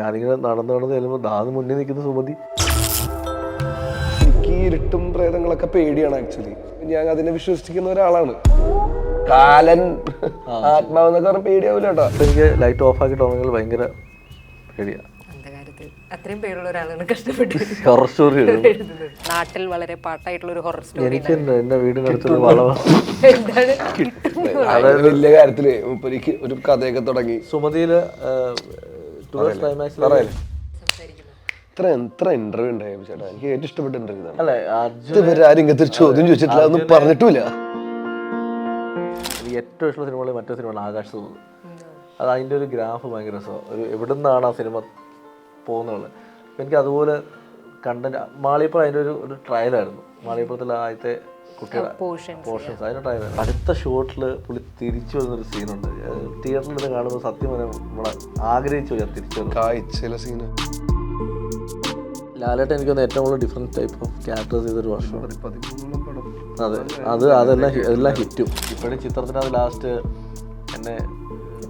ഞാനിങ്ങനെ നടന്ന് ചെല്ലുമ്പോൾ ദാന്ന് മുന്നിൽ നിൽക്കുന്ന സുമതി. എനിക്ക് ഈ ഇരുട്ടും പ്രേതങ്ങളൊക്കെ പേടിയാണ് ആക്ച്വലി. ഞാൻ അതിനെ വിശ്വസിക്കുന്ന ഒരാളാണ്. കാലൻ ആത്മാവെന്നൊക്കെ പറഞ്ഞാൽ പേടിയാവില്ല കേട്ടോ. എനിക്ക് ലൈറ്റ് ഓഫ് ആക്കിയിട്ട് ഉറങ്ങുന്നത് ഭയങ്കര പേടിയാണ്. അത്രയും പേരുള്ള ഒരാളാണ് കഷ്ടപ്പെട്ട് ഹൊറർ സ്റ്റോറി എഴുതുന്നത്. നാട്ടിൽ വളരെ പാട്ടായിട്ടുള്ള ഒരു ഹൊറർ സ്റ്റോറി. എനിക്ക് എന്റെ വീടിനടുത്തൊരു വളവ് വലിയ കാര്യത്തില് മുപ്പരിക്ക് ഒരു കഥയൊക്കെ തുടങ്ങി. സുമതിയില് എത്ര ഇന്റർവ്യൂ ഉണ്ടായി ചേട്ടാ. എനിക്ക് ഏറ്റവും ഇഷ്ടപ്പെട്ട ഇന്റർവ്യൂ അല്ലെ ആരും ഇങ്ങനത്തെ ഒരു ചോദ്യം ചോദിച്ചിട്ടില്ല, ഒന്നും പറഞ്ഞിട്ടില്ല. എനിക്ക് ഏറ്റവും ഇഷ്ടമുള്ള സിനിമകളിൽ മറ്റൊരു സിനിമയാണ് ആകാശ ദൂത്. അത് അതിൻ്റെ ഒരു ഗ്രാഫ് ഭയങ്കര രസമാണ്. ഒരു എവിടെ നിന്നാണ് ആ സിനിമ പോകുന്നത്. അപ്പം എനിക്ക് അതുപോലെ കണ്ടന്റ് മാളിയപ്പുറം അതിൻ്റെ ഒരു ട്രയലായിരുന്നു. മാളിയപ്പുറത്തിലെ ആദ്യത്തെ കുട്ടിയുടെ പോർഷൻസ് അതിൻ്റെ ട്രയലായിരുന്നു. അടുത്ത ഷോട്ടിൽ പുള്ളി തിരിച്ചു വരുന്നൊരു സീനുണ്ട്. തിയേറ്ററിൽ നിന്ന് കാണുമ്പോൾ സത്യം പറഞ്ഞാൽ നമ്മളെ ആഗ്രഹിച്ചു പോയി തിരിച്ചു വന്നു. കാഴ്ചയിലെ സീന് ലാലേട്ടൻ എനിക്കൊന്ന് ഏറ്റവും കൂടുതൽ ഡിഫറെൻറ്റ് ടൈപ്പ് ഓഫ് ക്യാരക്ടേഴ്സ് ചെയ്തൊരു വർഷമാണ്. അതെ, അതെല്ലാം ഹിറ്റും. ഇപ്പോഴും ചിത്രത്തിനകത്ത് ലാസ്റ്റ് എന്നെ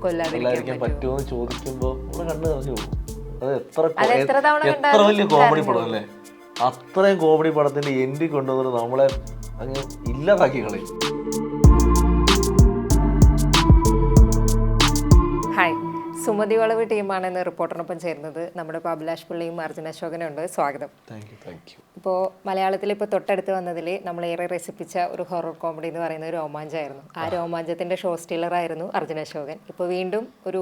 കൊല്ലാതിരിക്കാൻ പറ്റുമോ എന്ന് ചോദിക്കുമ്പോൾ നമ്മൾ കണ്ടു നിറഞ്ഞു പോകും. അത് എത്ര വലിയ കോമഡി പടം അല്ലേ. അത്രയും കോമഡി പടത്തിന്റെ എൻഡിൽ കൊണ്ടുവന്നിട്ട് നമ്മളെ അങ്ങ് ഇല്ലാതാക്കി കളയും. ഹായ്, സുമതി വളവ് ടീമാണ് ഇന്ന് റിപ്പോർട്ടറിനൊപ്പം ചേരുന്നത്. നമ്മുടെ ഇപ്പോൾ അഭിലാഷ് പിള്ളയും അർജുൻ അശോകനും ഉണ്ട്. സ്വാഗതം. Thank you. ഇപ്പോൾ മലയാളത്തിൽ ഇപ്പോൾ തൊട്ടടുത്ത് വന്നതിൽ നമ്മളേറെ രസിപ്പിച്ച ഒരു ഹൊറർ കോമഡി എന്ന് പറയുന്ന ഒരു രോമാഞ്ചമായിരുന്നു. ആ രോമാഞ്ചത്തിൻ്റെ ഷോ സ്റ്റീലറായിരുന്നു അർജുൻ അശോകൻ. ഇപ്പോൾ വീണ്ടും ഒരു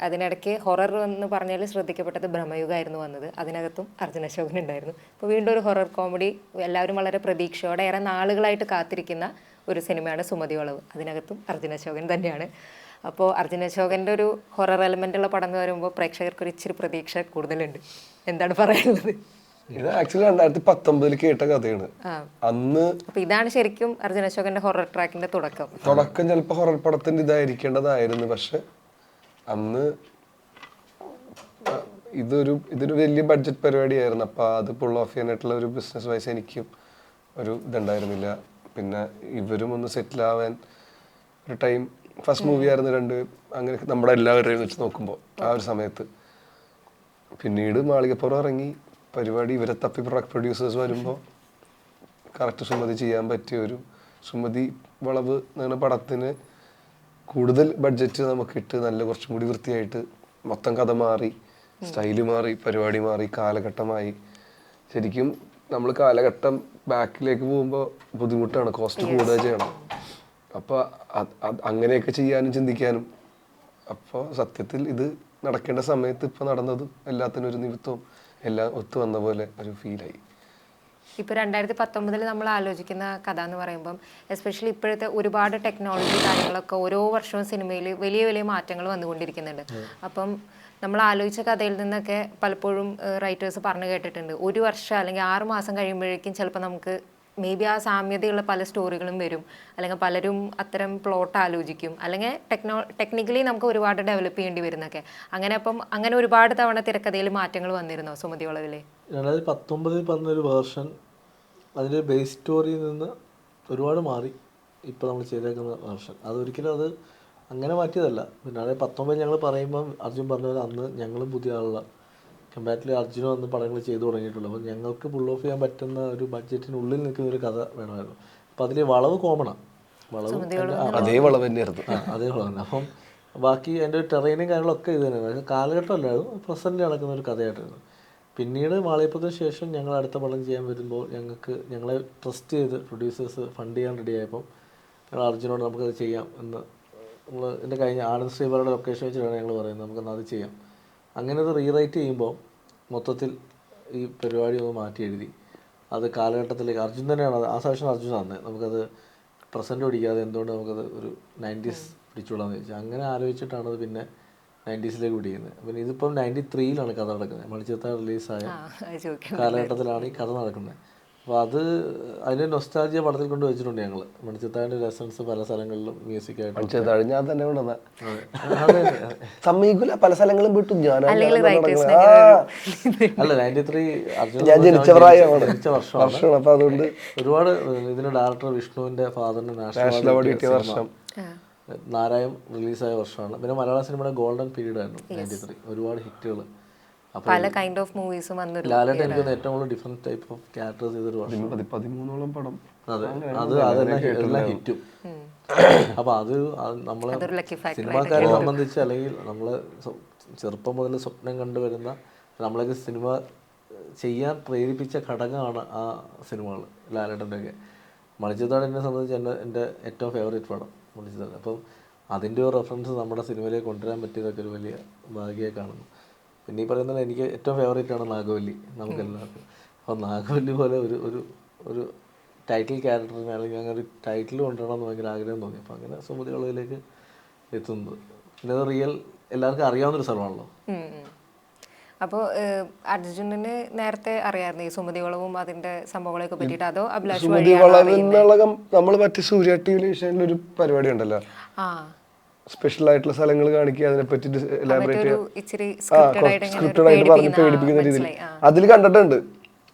അതിനിടയ്ക്ക് ഹൊറർ എന്ന് പറഞ്ഞാൽ ശ്രദ്ധിക്കപ്പെട്ടത് ബ്രഹ്മയുഗമായിരുന്നു വന്നത്. അതിനകത്തും അർജുൻ അശോകൻ ഉണ്ടായിരുന്നു. ഇപ്പോൾ വീണ്ടും ഒരു ഹൊറർ കോമഡി എല്ലാവരും വളരെ പ്രതീക്ഷയോടെ ഏറെ നാളുകളായിട്ട് കാത്തിരിക്കുന്ന ഒരു സിനിമയാണ് സുമതി വളവ്. അതിനകത്തും അർജുൻ അശോകൻ തന്നെയാണ്. അപ്പോൾ അർജുൻ അശോകൻ്റെ ഒരു ഹൊറർ എലമെൻ്റുള്ള പടം എന്ന് പറയുമ്പോൾ പ്രേക്ഷകർക്ക് ഒരു ഇച്ചിരി പ്രതീക്ഷ കൂടുതലുണ്ട്. എന്താണ് പറയാനുള്ളത്? ഇത് ആക്ച്വലി 2019 കേട്ട കഥയാണ്. അന്ന് അപ്പൊ ഇതാണ് ശരിക്കും അർജുൻ അശോകന്റെ ഹൊറർ ട്രാക്കിന്റെ തുടക്കം. ചിലപ്പോൾ ഹൊറർ പടത്തിന്റെ ഇതായിരിക്കേണ്ടതായിരുന്നു. പക്ഷെ അന്ന് ഇതൊരു വലിയ ബഡ്ജറ്റ് പരിപാടിയായിരുന്നു. അപ്പൊ അത് പുൾ ഓഫ് ചെയ്യാനായിട്ടുള്ള ഒരു ബിസിനസ് വൈസ് എനിക്കും ഒരു ഇതുണ്ടായിരുന്നില്ല. പിന്നെ ഇവരും ഒന്ന് സെറ്റിൽ ആവാൻ ഒരു ടൈം. ഫസ്റ്റ് മൂവി ആയിരുന്നു അങ്ങനെ നമ്മുടെ എല്ലാവരെയും വെച്ച് നോക്കുമ്പോൾ ആ ഒരു സമയത്ത്. പിന്നീട് മാളികപ്പുറം ഇറങ്ങി പരിപാടി, ഇവരെ തപ്പി പ്രൊഡ്യൂസേഴ്സ് വരുമ്പോൾ കറക്റ്റ് സുമതി ചെയ്യാൻ പറ്റിയ ഒരു സുമതി വളവ് എന്ന പടത്തിന് കൂടുതൽ ബഡ്ജറ്റ് നമുക്കിട്ട് നല്ല കുറച്ചും കൂടി വൃത്തിയായിട്ട് മൊത്തം കഥ മാറി, സ്റ്റൈല് മാറി, പരിപാടി മാറി, കാലഘട്ടമായി. ശരിക്കും നമ്മൾ കാലഘട്ടം ബാക്കിലേക്ക് പോകുമ്പോൾ ബുദ്ധിമുട്ടാണ്, കോസ്റ്റ് കൂടുതൽ ചെയ്യണം. അപ്പോൾ അങ്ങനെയൊക്കെ ചെയ്യാനും ചിന്തിക്കാനും. അപ്പോൾ സത്യത്തിൽ ഇത് നടക്കേണ്ട സമയത്ത് ഇപ്പോൾ നടന്നതും എല്ലാത്തിനും ഒരു നിമിത്തവും എല്ലാം ഒത്തു വന്ന പോലെ ഒരു ഫീലായി. ഇപ്പോൾ 2019 നമ്മൾ ആലോചിക്കുന്ന കഥ എന്ന് പറയുമ്പം എസ്പെഷ്യലി ഇപ്പോഴത്തെ ഒരുപാട് ടെക്നോളജി കാര്യങ്ങളൊക്കെ ഓരോ വർഷവും സിനിമയിൽ വലിയ വലിയ മാറ്റങ്ങൾ വന്നുകൊണ്ടിരിക്കുന്നുണ്ട്. അപ്പം നമ്മൾ ആലോചിച്ച കഥയിൽ നിന്നൊക്കെ പലപ്പോഴും റൈറ്റേഴ്സ് പറഞ്ഞു കേട്ടിട്ടുണ്ട്, 1 വർഷം അല്ലെങ്കിൽ 6 മാസം കഴിയുമ്പോഴേക്കും ചിലപ്പോൾ നമുക്ക് മേ ബി ആ സാമ്യതയുള്ള പല സ്റ്റോറികളും വരും, അല്ലെങ്കിൽ പലരും അത്തരം പ്ലോട്ട് ആലോചിക്കും, അല്ലെങ്കിൽ ടെക്നിക്കലി നമുക്ക് ഒരുപാട് ഡെവലപ്പ് ചെയ്യേണ്ടി വരുന്നൊക്കെ. അങ്ങനെ ഒരുപാട് തവണ തിരക്കഥയിൽ മാറ്റങ്ങൾ വന്നിരുന്നോ സുമതി വളവിലെ? 2019 പറഞ്ഞൊരു വേർഷൻ അതിൻ്റെ ബേസ് സ്റ്റോറിയിൽ നിന്ന് ഒരുപാട് മാറി ഇപ്പോൾ നമ്മൾ ചെയ്തേക്കുന്ന വേർഷൻ. അതൊരിക്കലും അത് അങ്ങനെ മാറ്റിയതല്ല. പിന്നെ 2019 ഞങ്ങൾ പറയുമ്പം അർജുൻ പറഞ്ഞ പോലെ അന്ന് ഞങ്ങളും പുതിയ ആളുകളാണ്. കമ്പാരിറ്റീവ്ലി അർജുനും അന്ന് പടങ്ങൾ ചെയ്തു തുടങ്ങിയിട്ടുള്ളൂ. അപ്പോൾ ഞങ്ങൾക്ക് പുൾ ഓഫ് ചെയ്യാൻ പറ്റുന്ന ഒരു ബഡ്ജറ്റിനുള്ളിൽ നിൽക്കുന്ന ഒരു കഥ വേണമായിരുന്നു. അപ്പോൾ അതിൽ വളവ് കോമണാണ്. അതേ വളവ് തന്നെയായിരുന്നു. അതേ വളവ് തന്നെ. അപ്പം ബാക്കി അതിൻ്റെ ടെറൈനും കാര്യങ്ങളൊക്കെ ഇത് തന്നെയാണ്. കാലഘട്ടമല്ലായിരുന്നു, പ്രസൻറ്റ് നടക്കുന്ന ഒരു കഥയായിട്ടായിരുന്നു. പിന്നീട് മാളിയപ്പുറത്തിന് ശേഷം ഞങ്ങൾ അടുത്ത പടം ചെയ്യാൻ വരുമ്പോൾ ഞങ്ങളെ ട്രസ്റ്റ് ചെയ്ത് പ്രൊഡ്യൂസേഴ്സ് ഫണ്ട് ചെയ്യാൻ റെഡി ആയപ്പം ഞങ്ങൾ അർജുനോട് നമുക്കത് ചെയ്യാം എന്ന് നമ്മൾ എൻ്റെ കഴിഞ്ഞ ആനന്ദ് ശ്രീവരുടെ ലൊക്കേഷൻ വെച്ചിട്ടാണ് ഞങ്ങൾ പറയുന്നത് നമുക്കെന്നത് ചെയ്യാം. അങ്ങനെ അത് റീറൈറ്റ് ചെയ്യുമ്പോൾ മൊത്തത്തിൽ ഈ പരിപാടി ഒന്ന് മാറ്റി എഴുതി. അത് കാലഘട്ടത്തിലേക്ക് അർജുൻ തന്നെയാണ് ആ സജഷൻ അർജുൻ തന്നെ നമുക്കത് പ്രസൻറ്റ് പിടിക്കാതെ എന്തുകൊണ്ട് നമുക്കത് ഒരു 90s പിടിച്ചുകൊള്ളാന്ന് ചോദിച്ചാൽ അങ്ങനെ ആലോചിച്ചിട്ടാണ് അത് പിന്നെ 90siലേക്ക് പിടിക്കുന്നത്. പിന്നെ ഇതിപ്പം 93-ലാണ് കഥ നടക്കുന്നത്. മണിച്ചിത്ര റിലീസായ കാലഘട്ടത്തിലാണ് ഈ കഥ നടക്കുന്നത്. അപ്പോൾ അതിൻ്റെ നൊസ്റ്റാൾജിയ പടത്തിൽ കൊണ്ട് വെച്ചിട്ടുണ്ട് ഞങ്ങൾ. മണിച്ചിത്താൻ്റെ ലെസൺസ് പല സ്ഥലങ്ങളിലും മ്യൂസിക്കായിട്ട് ഞാൻ തന്നെ സമ്മതിക്കില്ല, പല സ്ഥലങ്ങളും വിട്ടു. അല്ല 93 ഞാൻ ജനിച്ച വർഷമാണ്. അപ്പൊ അതുകൊണ്ട് ഒരുപാട് ഇതിന്റെ ഡയറക്ടർ വിഷ്ണുവിന്റെ ഫാദറിന് നാഷണൽ അവാർഡ് കിട്ടിയ വർഷം, നാരായം റിലീസായ വർഷമാണ്. പിന്നെ മലയാള സിനിമയുടെ ഗോൾഡൻ പീരീഡ് ആയിരുന്നു 93. ഒരുപാട് ഹിറ്റുകൾ. പല കൈൻഡ് ഓഫ് മൂവീസും വന്നൊരു ലാലേട്ടൻ എനിക്ക് ഏറ്റവും കൂടുതൽ ഡിഫറെന്റ് ടൈപ്പ് ഓഫ് ക്യാരക്ടേഴ്സ് ചെയ്തൊരു വർഷം. 13ഓളം പടം. അതെ, അതെല്ലാം ഹിറ്റും. അപ്പൊ അത് നമ്മളെ സിനിമാക്കാരെ സംബന്ധിച്ച്, അല്ലെങ്കിൽ നമ്മള് ചെറുപ്പം മുതൽ സ്വപ്നം കണ്ടുവരുന്ന നമ്മളൊക്കെ സിനിമ ചെയ്യാൻ പ്രേരിപ്പിച്ച ഘടകമാണ് ആ സിനിമകൾ. ലാലേട്ടൻ്റെ ഒക്കെ മണിച്ചിത്രത്താഴ് എന്നെ സംബന്ധിച്ച് എൻ്റെ ഏറ്റവും ഫേവറേറ്റ് പടം മണിച്ചിത്രത്താഴ്. അപ്പം അതിൻ്റെ ഒരു റെഫറൻസ് നമ്മുടെ സിനിമയിലേക്ക് കൊണ്ടുവരാൻ പറ്റിയതൊക്കെ ഒരു വലിയ ഭാഗ്യമായി കാണുന്നു. പിന്നെ ഈ പറയുന്നത് എനിക്ക് ഏറ്റവും ഫേവറേറ്റ് ആണ് നാഗവല്ലി നമുക്കെല്ലാവർക്കും. അപ്പോൾ നാഗവല്ലി പോലെ ഒരു ടൈറ്റിൽ ക്യാരക്ടറിന് അല്ലെങ്കിൽ അങ്ങനെ ഒരു ടൈറ്റിൽ കൊണ്ടുവരണം എന്ന് ഭയങ്കര ആഗ്രഹം തോന്നി. അപ്പോൾ അങ്ങനെ സുമതി വളവിലേക്ക് എത്തുന്നത്. പിന്നെ അത് റിയൽ എല്ലാവർക്കും അറിയാവുന്നൊരു സ്ഥലമാണല്ലോ. അപ്പോൾ അർജുനന് നേരത്തെ അറിയാമായിരുന്നു ഈ സുമതി വളവും അതിന്റെ സംഭവങ്ങളെയൊക്കെ പറ്റിയിട്ട്, അതോ അഭിലാഷ് സുമതി വളവിനകം നമ്മൾ മറ്റേ സൂര്യ ടി.വി. ഒരു പരിപാടി ഉണ്ടല്ലോ, സ്പെഷ്യൽ ആയിട്ടുള്ള സ്ഥലങ്ങൾ കാണിക്കുക, അതിനെപ്പറ്റി എലാബറേറ്റ് സ്ക്രിപ്റ്റഡ് ആയിട്ട് പറഞ്ഞ് പേടിപ്പിക്കുന്ന രീതിയിൽ അതിൽ കണ്ടിട്ടുണ്ട്.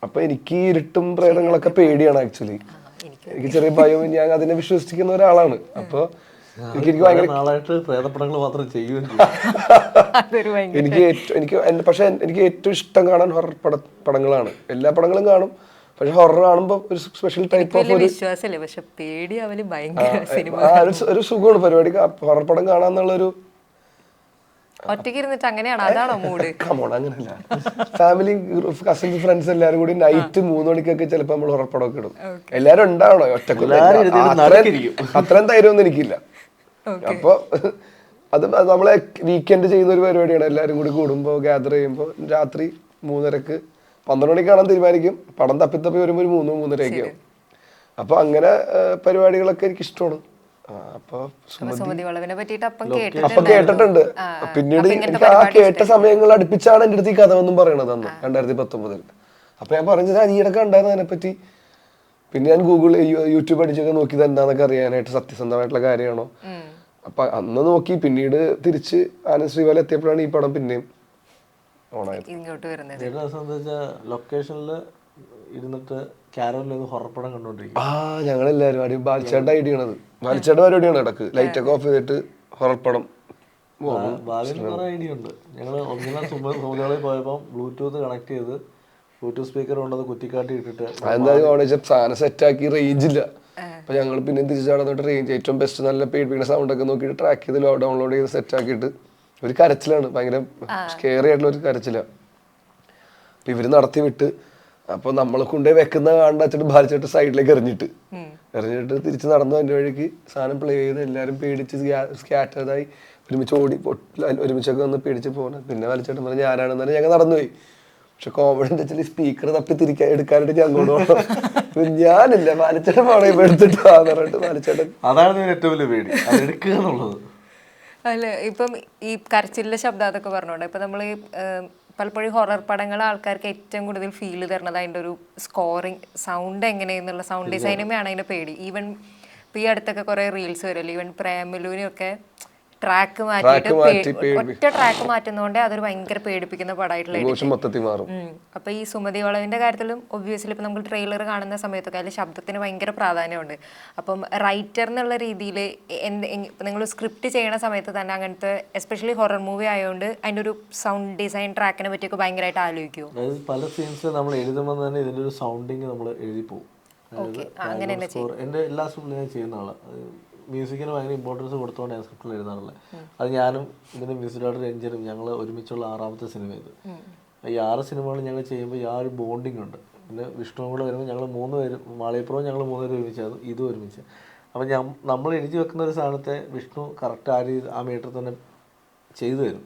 അപ്പൊ എനിക്ക് ഇരുട്ടും പ്രേതങ്ങളൊക്കെ പേടിയാണ് ആക്ച്വലി. എനിക്ക് ചെറിയ ഭയവും, ഞാൻ അതിനെ വിശ്വസിക്കുന്ന ഒരാളാണ്. അപ്പൊ എനിക്ക് ഭയങ്കര പക്ഷെ എനിക്ക് ഏറ്റവും ഇഷ്ടം കാണാൻ ഹൊറർ പടങ്ങളാണ്. എല്ലാ പടങ്ങളും കാണും, പക്ഷെ ഹൊറർ കാണുമ്പോ ഒരു സ്പെഷ്യൽ ടൈപ്പ് ഓഫ് ഒരു സുഖമാണ് പരിപാടി. ഹൊറർ പടം കാണാന്നുള്ളൊരു അങ്ങനെയല്ല, ഫാമിലി കസിൻസ് ഫ്രണ്ട്സ് എല്ലാരും കൂടി നൈറ്റ് 3 മണിക്കൊക്കെ ചിലപ്പോ നമ്മൾ ഹൊറർ പടമൊക്കെ ഇടും. എല്ലാരും ഉണ്ടാവണോ ഒറ്റക്കൊന്നും അത്രയും ധൈര്യമൊന്നും എനിക്കില്ല. അപ്പൊ അത് നമ്മളെ വീക്കെൻഡ് ചെയ്യുന്ന ഒരു പരിപാടിയാണ്. എല്ലാരും കൂടി കൂടുമ്പോ ഗ്യാദർ ചെയ്യുമ്പോ രാത്രി 3:30 12 മണിക്ക് കാണാൻ തീരുമാനിക്കും. പടം തപ്പി വരുമ്പോ ഒരു 3-3:30 ആവും. അപ്പൊ അങ്ങനെ പരിപാടികളൊക്കെ എനിക്ക് ഇഷ്ടമാണ്. അപ്പൊ കേട്ടിട്ടുണ്ട്. പിന്നീട് എനിക്ക് ആ കേട്ട സമയങ്ങൾ അടുപ്പിച്ചാണ് എൻ്റെ അടുത്ത് ഈ കഥ ഒന്നും പറയണത് അന്ന് 2019. അപ്പൊ ഞാൻ പറഞ്ഞത് അനിയടൊക്കെ ഉണ്ടായിരുന്നു അതിനെപ്പറ്റി. പിന്നെ ഞാൻ യൂട്യൂബ് അടിച്ചൊക്കെ നോക്കിയത് എന്താന്നൊക്കെ അറിയാനായിട്ട്, സത്യസന്ധമായിട്ടുള്ള കാര്യമാണോ. അപ്പൊ അന്ന് നോക്കി. പിന്നീട് തിരിച്ച് ആനന്ദ് ശ്രീവാല എത്തിയപ്പോഴാണ് ഈ പടം പിന്നെയും ഓണായത്. ലൊക്കേഷനില് ഇരുന്നിട്ട് ഹൊറർ പടം കണ്ടോണ്ടിരിക്കും. ഞങ്ങളെല്ലാരും ബാലിച്ചേട്ട ഐഡിയാണത്. ബാലിച്ചേട്ട പരിപാടിയാണ് ഇടക്ക് ലൈറ്റ് ഒക്കെ ഓഫ് ചെയ്തിട്ട് ഹൊറർ പടം. ഭാവിയിൽ കുറെ ഐഡിയ ഉണ്ട്. ഞങ്ങള് ഒന്നിനെ സുമതികളിൽ പോയപ്പോ ബ്ലൂടൂത്ത് കണക്ട് ചെയ്ത് ബ്ലൂടൂത്ത് സ്പീക്കർ കൊണ്ടത് കുറ്റിക്കാട്ടി ഇട്ടിട്ട് അതെന്താ സാധനം സെറ്റാക്കി റേഞ്ച് ഇല്ല. അപ്പൊ ഞങ്ങൾ പിന്നെ തിരിച്ചു നടന്നിട്ട് റേഞ്ച് ഏറ്റവും ബെസ്റ്റ് നല്ല പേടിപ്പിക്കുന്ന സൗണ്ട് ഒക്കെ നോക്കിയിട്ട് ട്രാക്ക് ചെയ്ത് ഡൗൺലോഡ് ചെയ്ത് സെറ്റ് ആക്കിയിട്ട് ഒരു കരച്ചിലാണ്, ഭയങ്കര സ്കെയറി ആയിട്ടുള്ള ഒരു കരച്ചിലാണ്. അപ്പൊ ഇവര് നടത്തി വിട്ട്, അപ്പൊ നമ്മളെ കൊണ്ടുപോയി വെക്കുന്ന കാണാൻ വെച്ചിട്ട് ബാലിച്ചിട്ട് സൈഡിലേക്ക് എറിഞ്ഞിട്ട് തിരിച്ച് നടന്നു. അതിന്റെ വഴിക്ക് സാധനം പ്ലേ ചെയ്ത് എല്ലാരും പേടിച്ച് സ്കാറ്റേർഡായി ഒരുമിച്ച് ഒരുമിച്ചൊക്കെ വന്ന് പേടിച്ച് പോകണം. പിന്നെ വലിച്ചേട്ടൻ പറഞ്ഞ് ഞാനാണെന്ന് പറഞ്ഞാൽ ഞങ്ങൾ നടന്നുപോയി. പക്ഷെ കോമഡി എന്താ വെച്ചാൽ സ്പീക്കർ തപ്പി എടുക്കാനായിട്ട് ഞാൻ കൊണ്ടുപോകണം. ഞാനില്ല, ബാലിച്ചേട്ടൻ പോകണം എടുത്തിട്ട് പറഞ്ഞിട്ട് ബാലിച്ചേട്ടൻ. അതാണ് ഏറ്റവും വലിയ പേടി, എടുക്കുക എന്നുള്ളത്. അല്ല, ഇപ്പം ഈ കരച്ചിലിന്റെ ശബ്ദം അതൊക്കെ പറഞ്ഞോണ്ട് ഇപ്പൊ നമ്മൾ പലപ്പോഴും ഹൊറർ പടങ്ങൾ ആൾക്കാർക്ക് ഏറ്റവും കൂടുതൽ ഫീൽ തരുന്നത് അതിൻ്റെ ഒരു സ്കോറിങ്, സൗണ്ട് എങ്ങനെയെന്നുള്ള സൗണ്ട് ഡിസൈനുമാണ് അതിൻ്റെ പേടി. ഈവൻ ഇപ്പം ഈ അടുത്തൊക്കെ കുറേ റീൽസ് വരുമല്ലോ, ഈവൻ പ്രേമലുവിനൊക്കെ ട്രാക്ക് മാറ്റിയിട്ട് ഒറ്റ ട്രാക്ക് മാറ്റുന്നതുകൊണ്ട് അതൊരു ഭയങ്കര പേടിപ്പിക്കുന്ന പടമായിട്ടുള്ള. അപ്പൊ ഈ സുമതി വളവിന്റെ കാര്യത്തിലും ഒബ്വിയസ്ലി ഇപ്പൊ നമ്മൾ ട്രെയിലർ കാണുന്ന സമയത്തൊക്കെ അതിൽ ശബ്ദത്തിന് ഭയങ്കര പ്രാധാന്യമുണ്ട്. അപ്പം റൈറ്റർ എന്നുള്ള രീതിയിൽ നിങ്ങൾ സ്ക്രിപ്റ്റ് ചെയ്യണ സമയത്ത് തന്നെ അങ്ങനത്തെ എസ്പെഷ്യലി ഹൊറർ മൂവി ആയതുകൊണ്ട് അതിന്റെ ഒരു സൗണ്ട് ഡിസൈൻ ട്രാക്കിനെ പറ്റിയൊക്കെ ഭയങ്കരമായിട്ട് ആലോചിക്കുമോ? അതായത് പല സീൻസിൽ നമ്മൾ എഴുതുമ്പോൾ തന്നെ ഇതിന്റെ ഒരു സൗണ്ടിങ് നമ്മൾ എഴുതി പോകും. എന്റെ എല്ലാ സ്ക്രിപ്റ്റിലും ഞാൻ ചെയ്യുന്ന ആളാണ്. മ്യൂസിക്കിന് ഭയങ്കര ഇമ്പോർട്ടൻസ് കൊടുത്തുകൊണ്ട് ഞാൻ സ്ക്രിപ്റ്റിൽ എഴുതാറുള്ളത്. അത് ഞാനും ഇതിൻ്റെ മ്യൂസിക് ഡയറക്ടർ രഞ്ജനും ഞങ്ങൾ ഒരുമിച്ചുള്ള 6ാമത്തെ സിനിമ ഇത്. ഈ 6 സിനിമകൾ ഞങ്ങൾ ചെയ്യുമ്പോൾ ആ ഒരു ബോണ്ടിങ് ഉണ്ട്. പിന്നെ വിഷ്ണുവും കൂടെ വരുമ്പോൾ ഞങ്ങൾ 3 പേരും, മാളികപ്പുറവും ഞങ്ങൾ 3 പേരും ഒരുമിച്ചാണ്, ഇതും ഒരുമിച്ച്. അപ്പം നമ്മൾ എഴുതി വെക്കുന്ന ഒരു സാധനത്തെ വിഷ്ണു കറക്റ്റ് ആ മീറ്റർ തന്നെ ചെയ്തു തരും.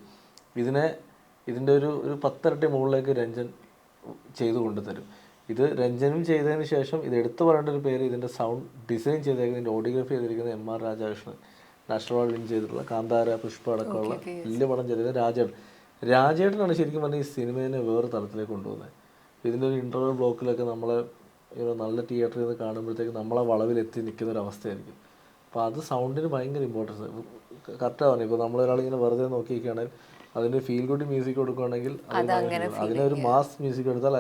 ഇതിൻ്റെ ഒരു 10 ഇരട്ടി മുകളിലേക്ക് രഞ്ജൻ ചെയ്തു കൊണ്ടുതരും. ഇത് രഞ്ജനും ചെയ്തതിന് ശേഷം ഇത് എടുത്തു പറയേണ്ട ഒരു പേര്, ഇതിൻ്റെ സൗണ്ട് ഡിസൈൻ ചെയ്തേക്കുന്നതിൻ്റെ ഓഡിയോഗ്രാഫി ചെയ്തിരിക്കുന്നത് M.R. Rajakrishnan, national award win ചെയ്തിട്ടുള്ള കാന്താര, പുഷ്പ അടക്കമുള്ള വലിയ പടം ചെയ്തിരിക്കുന്നത് രാജേട്ടനാണ് ശരിക്കും പറഞ്ഞാൽ ഈ സിനിമേനെ വേറെ തലത്തിലേക്ക് കൊണ്ടുപോകുന്നത്. ഇതിൻ്റെ ഒരു ഇൻ്റർവൽ ബ്ലോക്കിലൊക്കെ നമ്മളെ നല്ല തിയേറ്ററിൽ നിന്ന് കാണുമ്പോഴത്തേക്ക് നമ്മളെ വളവിലെത്തി നിൽക്കുന്ന ഒരു അവസ്ഥയായിരിക്കും. അപ്പോൾ അത് സൗണ്ടിന് ഭയങ്കര ഇമ്പോർട്ടൻസ് കറക്റ്റാണ്. ഇപ്പോൾ നമ്മളൊരാളിങ്ങനെ വെറുതെ നോക്കിയിരിക്കുകയാണെങ്കിൽ അതിൻ്റെ ഫീൽ ഗുഡ് മ്യൂസിക് കൊടുക്കുകയാണെങ്കിൽ അതിനൊരു മാസ് മ്യൂസിക് എടുത്താൽ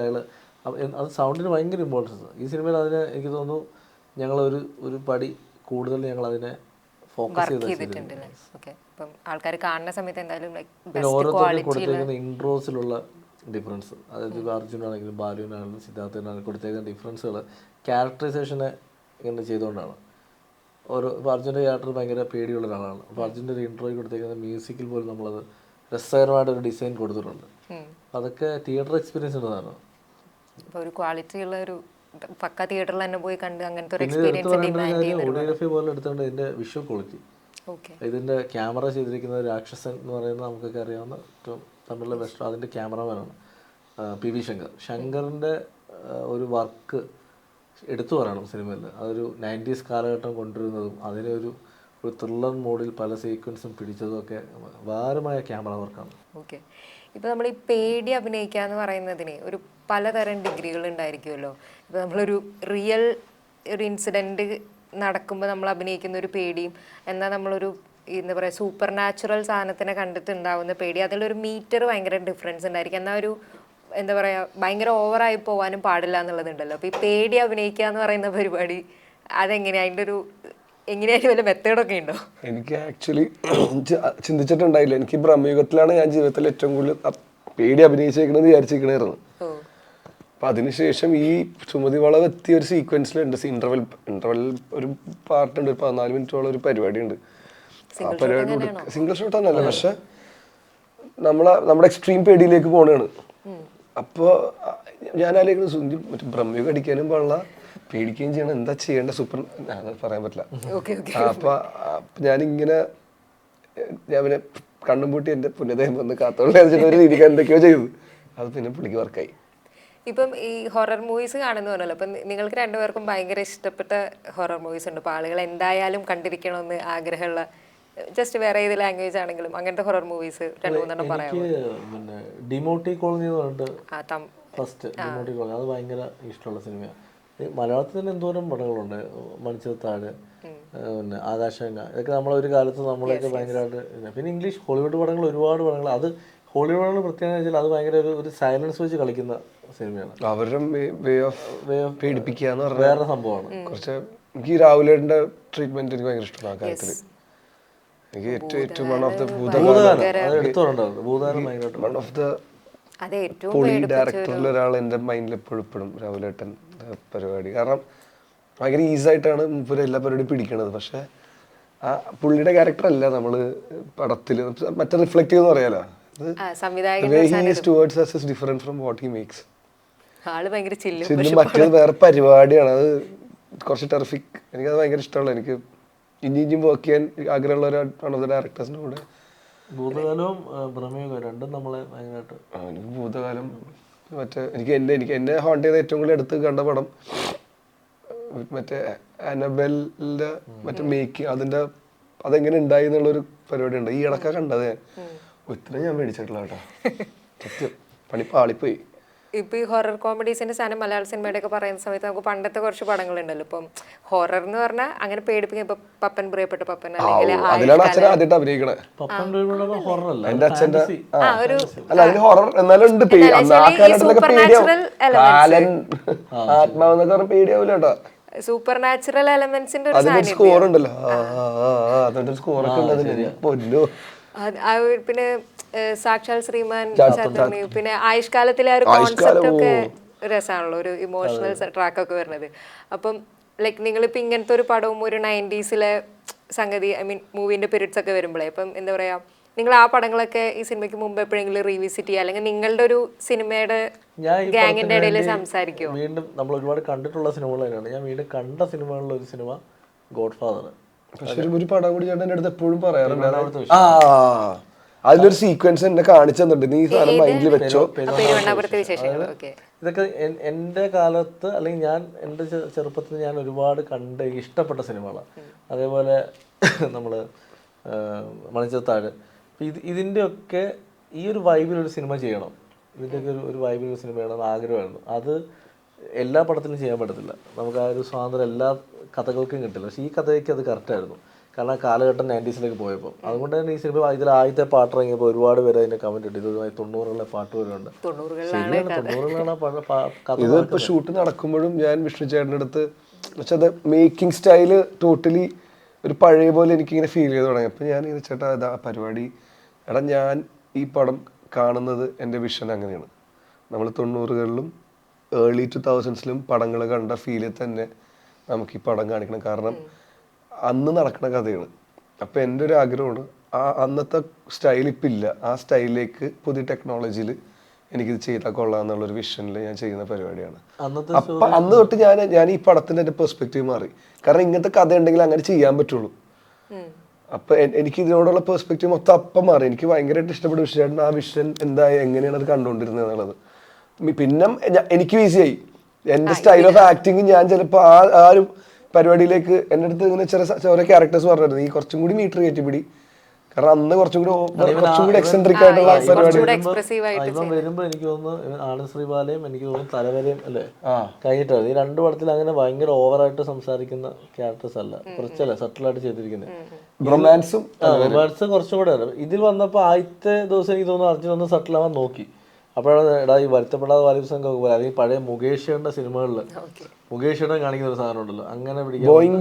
അത് സൗണ്ടിന് ഭയങ്കര ഇമ്പോർട്ടൻസ്. ഈ സിനിമയിൽ അതിന് എനിക്ക് തോന്നുന്നു ഞങ്ങൾ ഒരു പടി കൂടുതൽ ഞങ്ങൾ അതിനെ ഫോക്കസ് ചെയ്തിട്ടുണ്ട്. ആൾക്കാർ കാണുന്ന സമയത്ത് എന്തായാലും പിന്നെ ഓരോരുത്തർക്കും കൊടുത്തിരിക്കുന്ന ഇൻട്രോസിലുള്ള ഡിഫറൻസ്. അതായത് ഇപ്പോൾ അർജുനാണെങ്കിലും ബാലുവിനാണെങ്കിലും സിദ്ധാർത്ഥനാണെങ്കിലും കൊടുത്തേക്കുന്ന ഡിഫറൻസുകൾ ക്യാരക്ടറൈസേഷനെ ഇങ്ങനെ ചെയ്തുകൊണ്ടാണ്. ഇപ്പോൾ അർജുൻ്റെ ക്യാരക്ടർ ഭയങ്കര പേടിയുള്ള ഒരാളാണ്. അപ്പോൾ അർജുൻ്റെ ഒരു ഇൻട്രോയ്ക്ക് കൊടുത്തേക്കുന്ന മ്യൂസിക്കിൽ പോലും നമ്മളത് രസകരമായിട്ടൊരു ഡിസൈൻ കൊടുത്തിട്ടുണ്ട്. അതൊക്കെ തിയേറ്റർ എക്സ്പീരിയൻസ് ഉള്ളതാണ്. ഒരു ക്വാളിറ്റി ഉള്ള ഒരു പക്ക തിയേറ്ററിൽ തന്നെ പോയി കണ്ട് അങ്ങനത്തെ ഒരു പിന്നെ എടുത്തു പറയേണ്ട ഓഡിയോഗ്രഫി പോലെ എടുത്തുകൊണ്ട് ഇതിൻ്റെ വിഷ്വൽ ക്വാളിറ്റി, ഇതിൻ്റെ ക്യാമറ ചെയ്തിരിക്കുന്നത് രാക്ഷസൻ എന്ന് പറയുന്നത് നമുക്കൊക്കെ അറിയാവുന്ന ഏറ്റവും തമിഴിലെ ബെസ്റ്റ് അതിൻ്റെ ക്യാമറമാനാണ് PV ശങ്കർ. ശങ്കറിൻ്റെ ഒരു വർക്ക് എടുത്തു പറയണം സിനിമയിൽ. അതൊരു 90s കാലഘട്ടം കൊണ്ടുവരുന്നതും അതിനെ ഒരു ത്രില്ലർ മോഡിൽ പല സീക്വൻസും പിടിച്ചതും ഒക്കെ ഭാരമായ ക്യാമറ വർക്കാണ്. ഓക്കെ, ഇപ്പോൾ നമ്മൾ ഈ പേടി അഭിനയിക്കുക എന്ന് പറയുന്നതിന് ഒരു പലതരം ഡിഗ്രികൾ ഉണ്ടായിരിക്കുമല്ലോ. ഇപ്പോൾ നമ്മളൊരു റിയൽ ഒരു ഇൻസിഡൻറ്റ് നടക്കുമ്പോൾ നമ്മൾ അഭിനയിക്കുന്ന ഒരു പേടിയും, എന്നാൽ നമ്മളൊരു എന്താ പറയുക സൂപ്പർ നാച്ചുറൽ സാധനത്തിനെ കണ്ടിട്ടുണ്ടാവുന്ന പേടി, അതിലൊരു മീറ്റർ ഭയങ്കര ഡിഫറൻസ് ഉണ്ടായിരിക്കും. എന്നാൽ ഒരു എന്താ പറയുക ഭയങ്കര ഓവറായി പോകാനും പാടില്ല എന്നുള്ളതുണ്ടല്ലോ. അപ്പോൾ ഈ പേടി അഭിനയിക്കുക എന്ന് പറയുന്ന പരിപാടി അതെങ്ങനെയാണ്, അതിൻ്റെ ഒരു എങ്ങനെയായാലും വല്ല മെത്തേഡൊക്കെ ഉണ്ടോ? എനിക്ക് ആക്ച്വലി ചിന്തിച്ചിട്ടുണ്ടായില്ല. എനിക്ക് ബ്രഹ്മയുഗത്തിലാണ് ഞാൻ ജീവിതത്തിൽ ഏറ്റവും കൂടുതൽ പേടി അഭിനയിച്ചേക്കണെന്ന് വിചാരിച്ചിരിക്കണായിരുന്നു. അപ്പം അതിനുശേഷം ഈ ചുമതി വളവ് എത്തിയ ഒരു സീക്വൻസിലുണ്ട്, ഇന്റർവെൽ ഒരു പാർട്ടുണ്ട്, ഒരു 14 മിനിറ്റോളം ഒരു പരിപാടിയുണ്ട്. ആ പരിപാടി സിംഗിൾ ഷോട്ട് ഒന്നല്ല, പക്ഷെ നമ്മുടെ എക്സ്ട്രീം പേടിയിലേക്ക് പോകണാണ്. അപ്പോൾ ഞാൻ ആലോചിക്കുന്നത് സുന്ദി മറ്റേ ബ്രഹ്മയുഗം അടിക്കാനും പാടില്ല, പേടിക്കുകയും ചെയ്യണം, എന്താ ചെയ്യേണ്ട സൂപ്പർ പറയാൻ പറ്റില്ല. അപ്പൊ ഞാനിങ്ങനെ ഞാൻ പിന്നെ കണ്ണും പൂട്ടി എൻ്റെ പുണ്യദേഹം വന്ന് കാത്തോളം ഒരു രീതിക്ക് എന്തൊക്കെയോ ചെയ്തു. അത് പിന്നെ പുള്ളിക്ക് വർക്കായി. ഇപ്പം ഈ ഹൊറർ മൂവീസ് കാണുന്ന പറഞ്ഞല്ലോ, അപ്പം നിങ്ങൾക്ക് രണ്ടുപേർക്കും ഭയങ്കര ഇഷ്ടപ്പെട്ട ഹൊറർ മൂവീസ് ഉണ്ട്, അപ്പോൾ ആളുകൾ എന്തായാലും കണ്ടിരിക്കണമെന്ന് ആഗ്രഹമുള്ള, ജസ്റ്റ് വേറെ ഏത് ലാംഗ്വേജ് ആണെങ്കിലും അങ്ങനത്തെ ഹൊറർ മൂവീസ് 2-3 പറയാം. പിന്നെ ഡിമോട്ടി കോളനി എന്ന് പറഞ്ഞിട്ട് ഫസ്റ്റ് ഡിമോട്ടി കോളനി, അത് ഭയങ്കര ഇഷ്ടമുള്ള സിനിമയാണ്. മലയാളത്തിൽ തന്നെ എന്തോരം പടങ്ങളുണ്ട്, മണിച്ചിത്രത്താഴ്, പിന്നെ ആകാശഗംഗ, ഇതൊക്കെ നമ്മളൊരു കാലത്ത് നമ്മളൊക്കെ ഭയങ്കരമായിട്ട്. പിന്നെ ഇംഗ്ലീഷ് ഹോളിവുഡ് പടങ്ങൾ ഒരുപാട് പടങ്ങൾ. അത് ഹോളിവുഡ് പടങ്ങൾ പ്രത്യേകത വെച്ചാൽ അത് ഭയങ്കര ഒരു സൈലൻസ് വെച്ച് കളിക്കുന്ന സിനിമയാണ്. അവരുടെ വേ ഓഫ് പേടിപ്പിക്കുക എന്ന് പറഞ്ഞാൽ വേറെ സംഭവമാണ്. കുറച്ച് എനിക്ക് രാഹുലേട്ടൻ്റെ ട്രീറ്റ്മെന്റ് എനിക്ക് ഭയങ്കര ഇഷ്ടമാണ് ആ കാര്യത്തിൽ. എനിക്ക് ഏറ്റവും വൺ ഓഫ് ദ പൊളി ഡയറക്ടറിൽ ഒരാൾ എൻ്റെ മൈൻഡിൽ എപ്പോഴും രാഹുലേട്ടൻ പരിപാടി. കാരണം ഭയങ്കര ഈസി ആയിട്ടാണ് മുമ്പ് എല്ലാ പരിപാടിയും പിടിക്കണത്. പക്ഷെ ആ പുള്ളിയുടെ ക്യാരക്ടർ അല്ല നമ്മള് പടത്തിൽ മറ്റേ റിഫ്ലക്ട് ചെയ്യുന്ന പറയാലോ. മറ്റേത് വേറെ പരിപാടിയാണ്. അത് കുറച്ച് ടെറിഫിക്. എനിക്കത് ഭയങ്കര ഇഷ്ടമുള്ള, എനിക്ക് ഇനിയും വർക്ക് ചെയ്യാൻ ആഗ്രഹമുള്ള ഒരു ഡയറക്ടേഴ്സിന്റെ കൂടെ. ഭൂതകാലവും ബ്രഹ്മയുഗവും രണ്ടും നമ്മളെ ഭയങ്കരമായിട്ട്. എനിക്ക് ഭൂതകാലം മറ്റേ എനിക്ക് എന്നെ ഹോണ്ട് ചെയ്ത ഏറ്റവും കൂടുതൽ എടുത്ത് കണ്ട പടം മറ്റേ അനബെലിന്റെ മറ്റേ മേക്കിംഗ്, അതിന്റെ അതെങ്ങനെ ഉണ്ടായി എന്നുള്ളൊരു പരിപാടി ഉണ്ട്. ഈ ഇടക്ക കണ്ടത് ഇത്ര ഞാൻ മേടിച്ചിട്ടില്ല കേട്ടോ, സത്യം പണി പാളിപ്പോയി. ഇപ്പൊ ഈ ഹൊറർ കോമഡീസിന്റെ സാധനം മലയാള സിനിമയുടെ ഒക്കെ പറയുന്ന സമയത്ത് നമുക്ക് പണ്ടത്തെ കുറച്ച് പടങ്ങളുണ്ടല്ലോ. ഇപ്പം ഹൊറർ എന്ന് പറഞ്ഞാൽ അങ്ങനെ പേടിപ്പിക്കും. ഇപ്പൊ പപ്പൻ, പ്രിയപ്പെട്ട പപ്പൻ, അതിലാണ് അച്ഛൻ ആദ്യമായിട്ട് അഭിനയിക്കണേ. എന്റെ അച്ഛന്റെ ഹൊറർ എന്നാലും ഉണ്ട്. ആത്മാവെന്നൊക്കെ പറഞ്ഞ പേടിയാവൂല കേട്ടോ. സൂപ്പർ നാച്ചുറൽ എലമെന്റ്സിന്റെ ഒരു സ്കോർ ഉണ്ടല്ലോ, അതിന്റെ സ്കോറൊക്കെ ഉണ്ട്. പിന്നെ സാക്ഷാൽ ശ്രീമാൻ ചന്ദ്രനി, പിന്നെ ആയുഷ്കാലത്തിലെ ആ ഒരു കോൺസെപ്റ്റ് ഒക്കെ രസമാണല്ലോ, ഒരു ഇമോഷണൽ ട്രാക്ക് ഒക്കെ വരുന്നത്. അപ്പം ലൈക്ക് നിങ്ങളിപ്പോൾ ഇങ്ങനത്തെ ഒരു പടവും ഒരു 90s സംഗതി, ഐ മീൻ മൂവിന്റെ പീരീഡ്സ് ഒക്കെ വരുമ്പോഴേ, ഇപ്പം എന്താ പറയാ, നിങ്ങൾ ആ പടങ്ങളൊക്കെ ഈ സിനിമയ്ക്ക് മുമ്പ് എപ്പോഴെങ്കിലും റീവിസിറ്റ് ചെയ്യുക, അല്ലെങ്കിൽ നിങ്ങളുടെ ഒരു സിനിമയുടെ ഗാങ്ങിന്റെ ഇടയിൽ സംസാരിക്കുമോ? വീണ്ടും നമ്മൾ ഒരുപാട് കണ്ടിട്ടുള്ള സിനിമകൾ തന്നെയാണ്. ഞാൻ വീണ്ടും കണ്ട സിനിമകളിൽ ഒരു സിനിമ ഗോഡ് ഫാദർ. പക്ഷെ ഒരു പടം കൂടി ചേട്ടൻ എൻ്റെ അടുത്ത് എപ്പോഴും പറയാറുണ്ട്, അതിലൊരു സീക്വൻസ് എന്നെ കാണിച്ചു തന്നിട്ടുണ്ട്, നീ സാധനം മൈൻഡിൽ വെച്ചോ. ഇതൊക്കെ എൻ്റെ കാലത്ത് അല്ലെങ്കിൽ ഞാൻ എൻ്റെ ചെറുപ്പത്തിൽ ഞാൻ ഒരുപാട് കണ്ട് ഇഷ്ടപ്പെട്ട സിനിമകളാണ്. അതേപോലെ നമ്മൾ മണിച്ചിത്രത്താഴ്. ഇതിൻ്റെയൊക്കെ ഈ ഒരു വൈബിലൊരു സിനിമ ചെയ്യണം, ഇതിൻ്റെയൊക്കെ ഒരു വൈബിലൊരു സിനിമ ചെയ്യണമെന്ന് ആഗ്രഹമായിരുന്നു. അത് എല്ലാ പടത്തിലും ചെയ്യാൻ പറ്റത്തില്ല, നമുക്ക് ആ ഒരു സ്വാതന്ത്ര്യം എല്ലാ കഥകൾക്കും കിട്ടില്ല. പക്ഷേ ഈ കഥയ്ക്ക് അത് കറക്റ്റായിരുന്നു, കാരണം കാലഘട്ടം 90s പോയപ്പോൾ. അതുകൊണ്ട് തന്നെ ഈ സിനിമ ഇതിൽ ആദ്യത്തെ പാട്ട് ഇറങ്ങിയപ്പോൾ ഒരുപാട് പേര് അതിൻ്റെ കമൻറ്റ് ഇട്ടു, ഇതുമായി 90കളിലെ പാട്ട് വരുന്നുണ്ട്. 90കളിലാണ് ഇതിപ്പോൾ ഷൂട്ട് നടക്കുമ്പോഴും ഞാൻ വിഷ്ണു ചേട്ടൻ്റെ അടുത്ത് പക്ഷെ അത് മേക്കിംഗ് സ്റ്റൈല് ടോട്ടലി ഒരു പഴയ പോലെ എനിക്കിങ്ങനെ ഫീൽ ചെയ്ത് തുടങ്ങി. അപ്പം ഞാൻ ചേട്ടാ ഇതാ പരിപാടി, എടാ ഞാൻ ഈ പടം കാണുന്നത് എൻ്റെ വിഷൻ അങ്ങനെയാണ്, നമ്മൾ 90കളിലും ഏർലി 2000s പടങ്ങൾ കണ്ട ഫീലിൽ തന്നെ നമുക്ക് ഈ പടം കാണിക്കണം. കാരണം അന്ന് നടക്കുന്ന കഥയാണ്. അപ്പം എൻ്റെ ഒരു ആഗ്രഹമാണ് അന്നത്തെ സ്റ്റൈൽ ഇപ്പം ഇല്ല, ആ സ്റ്റൈലിലേക്ക് പുതിയ ടെക്നോളജിയിൽ എനിക്കിത് ചെയ്താൽ കൊള്ളാം എന്നുള്ളൊരു വിഷനിൽ ഞാൻ ചെയ്യുന്ന പരിപാടിയാണ്. അപ്പം അന്ന് തൊട്ട് ഞാൻ ഈ പടത്തിൻ്റെ എൻ്റെ പെർസ്പെക്റ്റീവ് മാറി. കാരണം ഇങ്ങനത്തെ കഥ ഉണ്ടെങ്കിൽ അങ്ങനെ ചെയ്യാൻ പറ്റുള്ളൂ. അപ്പം എനിക്ക് ഇതിനോടുള്ള പെർസ്പെക്റ്റീവ് മൊത്തം അപ്പം മാറി. എനിക്ക് ഭയങ്കരമായിട്ട് ഇഷ്ടപ്പെട്ട വിഷയമായിട്ട് ആ വിഷൻ എങ്ങനെയാണ് അത് കണ്ടുകൊണ്ടിരുന്നത് എന്നുള്ളത്. പിന്നെ എനിക്ക് ഈസിയായി എൻ്റെ സ്റ്റൈൽ ഓഫ് ആക്ടിങ്. ഞാൻ ചിലപ്പോൾ ആ ഒരു പരിപാടിയിലേക്ക് എൻ്റെ അടുത്ത് ഇങ്ങനെ ഓരോ ക്യാരക്ടേഴ്സ് പറഞ്ഞിരുന്നു, ഈ കുറച്ചും കൂടി മീറ്റർ കയറ്റി പിടി. കാരണം അന്ന് കുറച്ചും കൂടി എക്സെൻട്രിക് ആയിട്ടുള്ള പരിപാടി ഇവൻ വരുമ്പോ എനിക്ക് തോന്നുന്നു ആനന്ദ് ശ്രീബാലയും എനിക്ക് തോന്നുന്നു തലവരെയും അല്ലേ കഴിഞ്ഞിട്ടാണ്. ഈ 2 പടത്തിൽ അങ്ങനെ ഭയങ്കര ഓവറായിട്ട് സംസാരിക്കുന്ന ക്യാരക്ടേഴ്സ് അല്ല, കുറച്ചല്ലേ സട്ടിലായിട്ട് ചെയ്തിരിക്കുന്നത്. റൊമാൻസ് കുറച്ചും കൂടെ ആണ്. ഇതിൽ വന്നപ്പോൾ ആദ്യത്തെ ദിവസം എനിക്ക് തോന്നുന്നു അർജുൻ ഒന്ന് സട്ടിലാവാൻ നോക്കി. അപ്പോഴാണ് എടാ ഈ വരുത്തപ്പെടാതെ വാലിബ് സംഘം പോലെ അല്ലെങ്കിൽ പഴയ മുകേഷ് ചേട്ടൻ്റെ സിനിമകളിൽ മുകേഷ് ചേട്ടൻ കാണിക്കുന്ന ഒരു സാധനം ഉണ്ടല്ലോ, അങ്ങനെ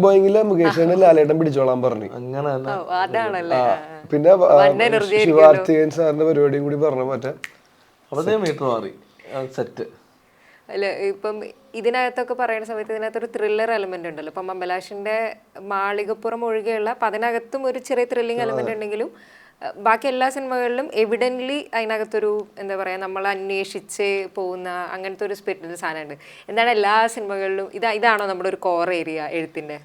ബോയിങ്ങിലെ മുകേഷ് ചേട്ടൻ ലാലേട്ടൻ പിടിച്ചോളാൻ പറഞ്ഞു. അങ്ങനെ തന്നെ പിന്നെ ശിവാർത്തികൻ സാറിന്റെ പരിപാടിയും കൂടി പറഞ്ഞു മറ്റേ. അപ്പോഴത്തേ മീറ്റർ മാറി സെറ്റ്. അല്ല ഇപ്പം ഇതിനകത്തൊക്കെ പറയുന്ന സമയത്ത് ഇതിനകത്തൊരു ത്രില്ലർ എലമെന്റ് ഉണ്ടല്ലോ. ഇപ്പം അമ്പലാഷിന്റെ മാളികപ്പുറം ഒഴികെയുള്ള അപ്പം അതിനകത്തും ഒരു ചെറിയ ത്രില്ലിംഗ് എലമെന്റ് ഉണ്ടെങ്കിലും ബാക്കി എല്ലാ സിനിമകളിലും എവിഡൻ്റ്ലി അതിനകത്തൊരു എന്താ പറയുക, നമ്മൾ അന്വേഷിച്ച് പോകുന്ന അങ്ങനത്തെ ഒരു സ്പിരിറ്റ് സാധനമുണ്ട്. എന്താണ് എല്ലാ സിനിമകളിലും ഇതാണോ നമ്മുടെ ഒരു കോർ ഏരിയ എഴുത്തിൻ്റെ